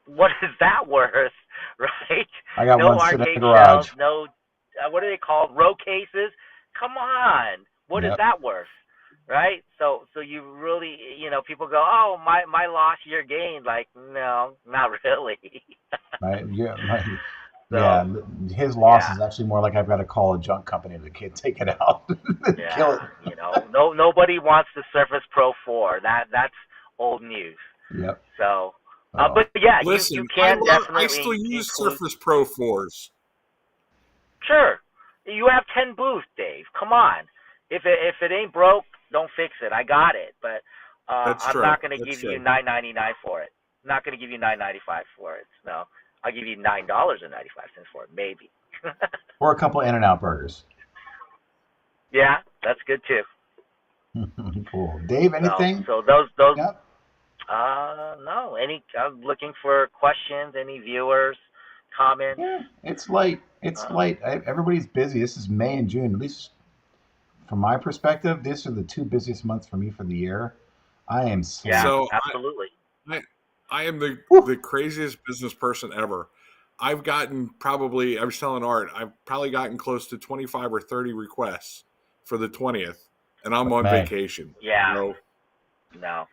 What is that worth, right? I got no one arcade sitting in the garage. shells, no, what are they called? Row cases? Come on. What is that worth? Right? So you really, people go, oh, my loss, your gain. Like, no, not really. His loss is actually more like I've got to call a junk company to take it out. Kill it. No, nobody wants the Surface Pro 4. That's old news. Yep. So, Oh. but yeah, Listen, you can definitely I still use include. Surface Pro 4s. Sure, you have 10 booths, Dave. Come on. If it ain't broke, don't fix it. I got it, but That's I'm true. not going to That's give you true. $9.99 for it. I'm not going to give you $9.95 for it. No, I'll give you $9.95 for it, maybe. Or a couple In-N-Out burgers. Yeah, that's good too. Cool. Dave, anything? So those. Yep. No. I'm looking for questions. Any viewers, comments? Yeah, it's late. It's late. Everybody's busy. This is May and June. At least from my perspective, these are the two busiest months for me for the year. I am Yeah, So absolutely. I am the craziest business person ever. I was telling Art, I've probably gotten close to 25 or 30 requests for the 20th, and I'm on May. vacation. Yeah. So, No.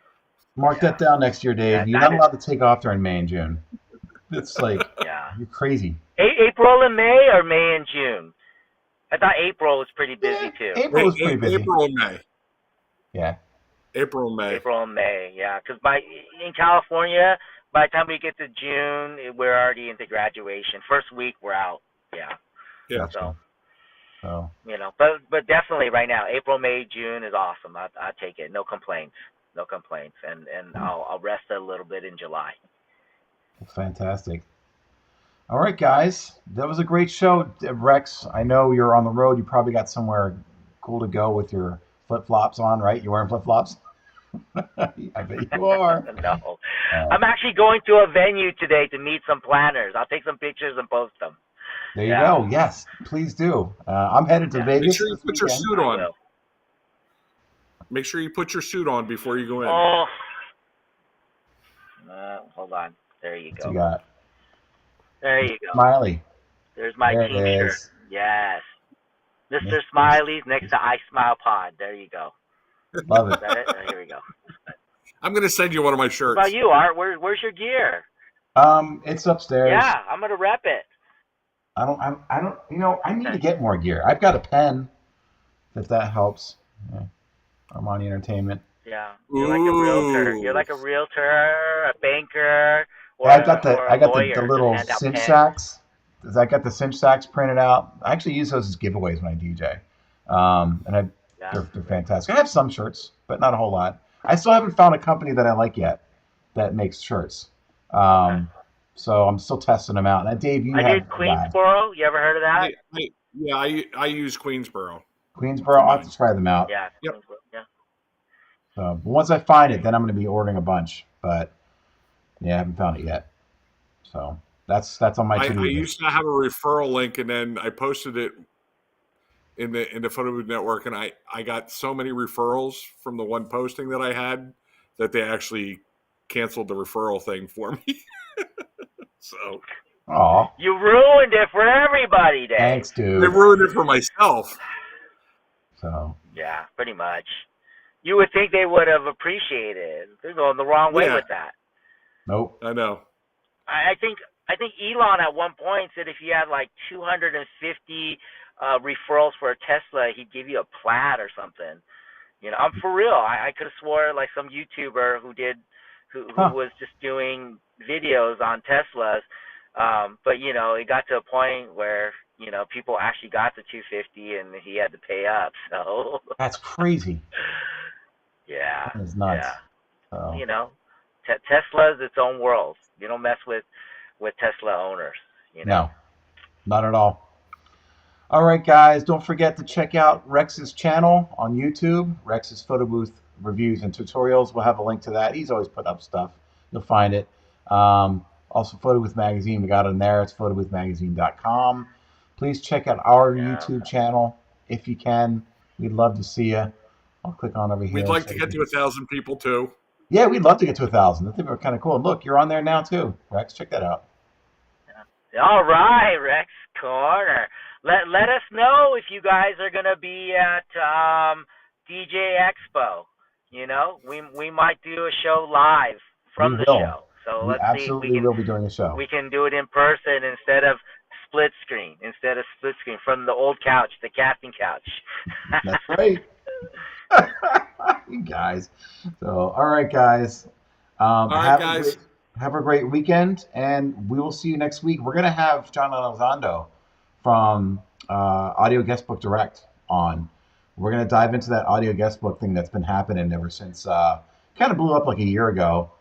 Mark that down next year, Dave. Yeah, You're that not allowed to take off during May and June. It's like Yeah. you're crazy. April and May, or May and June? I thought April was pretty busy too. April was pretty busy. April and May. Yeah. April and May. April and May, yeah. Because in California, by the time we get to June, we're already into graduation. First week, we're out. Yeah. Yeah. Gotcha. So. But definitely right now, April, May, June is awesome. I take it. No complaints. No complaints. And I'll rest a little bit in July. Fantastic. All right, guys. That was a great show. Rex, I know you're on the road. You probably got somewhere cool to go with your flip-flops on, right? You wearing flip-flops? I bet you are. No. I'm actually going to a venue today to meet some planners. I'll take some pictures and post them. There you go. Yes, please do. I'm headed to Vegas. Make sure you this put your weekend. suit on. Make sure you put your suit on before you go in. Oh. Hold on. There you What go. you got? There you go. Smiley. There's my There team it shirt. is. Yes. Mr. Smiley's next to I Smile Pod. There you go. Love Is it. that it? Oh, here we go. I'm going to send you one of my shirts. What about you, Art? Where's your gear? It's upstairs. Yeah, I'm gonna rep it. I don't. I need to get more gear. I've got a pen, if that helps. Yeah. Armani Entertainment. Yeah, you're like a realtor. You're like a realtor, a banker, or I got the lawyer. the little Just hand out cinch pens. sacks. I got the cinch sacks printed out. I actually use those as giveaways when I DJ. And they're fantastic. I have some shirts, but not a whole lot. I still haven't found a company that I like yet that makes shirts. So I'm still testing them out. And Dave, you I have did Queensboro. You ever heard of that? I use Queensboro. Queensboro. I'll have to try them out. Yeah. Yep. Queensboro, yeah. So once I find it, then I'm going to be ordering a bunch. But yeah, I haven't found it yet. So that's on my to-do I list. used to have a referral link, and then I posted it in the Photo Booth Network, and I got so many referrals from the one posting that I had that they actually canceled the referral thing for me. So Aw. You ruined it for everybody, Dave. Thanks, I dude. ruined it for myself. So Yeah, pretty much. You would think they would have appreciated it. They're going the wrong way with that. nope. I know. I think Elon at one point said if you had like 250 referrals for a Tesla, he'd give you a Plaid or something. I'm for real. I could have swore like some YouTuber who was just doing videos on Teslas, but it got to a point where people actually got to 250 and he had to pay up. So That's crazy. yeah, That is nuts. yeah. So. Tesla's its own world. You don't mess with Tesla owners. No, not at all. All right, guys, don't forget to check out Rex's channel on YouTube, Rex's Photo Booth Reviews and Tutorials. We'll have a link to that. He's always put up stuff. You'll find it. Also, Photo Booth Magazine, we got it in there. It's photoboothmagazine.com. Please check out our YouTube channel if you can. We'd love to see you. I'll click on over here. We'd like to get to 1,000 people too. Yeah, we'd love to get to 1,000. I think we're kind of cool. And look, you're on there now too, Rex. Check that out. All right, Rex Corner. Let us know if you guys are gonna be at DJ Expo. We might do a show live from the show. So let's see if we will be doing a show. We can do it in person instead of split screen from the old couch, the casting couch. That's right. You guys. So, all right, guys. All right, guys. Have a great weekend, and we will see you next week. We're gonna have John Elizondo from Audio Guestbook Direct on. We're gonna dive into that audio guestbook thing that's been happening ever since. Kind of blew up like a year ago.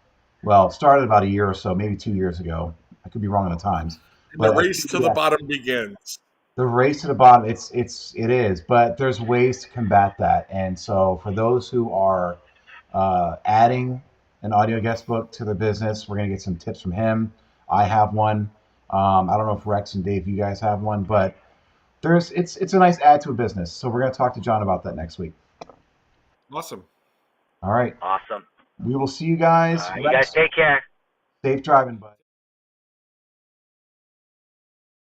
Well, started about a year or so, maybe 2 years ago. I could be wrong on the times, And the but race to the bottom begins. the race to the bottom, it is, but there's ways to combat that. And so for those who are adding an audio guest book to the business, we're gonna get some tips from him. I have one. I don't know if Rex and Dave, you guys have one, but it's a nice add to a business. So we're gonna talk to John about that next week. Awesome. All right. Awesome. We will see you guys. You guys Rex, take care. safe driving, bud.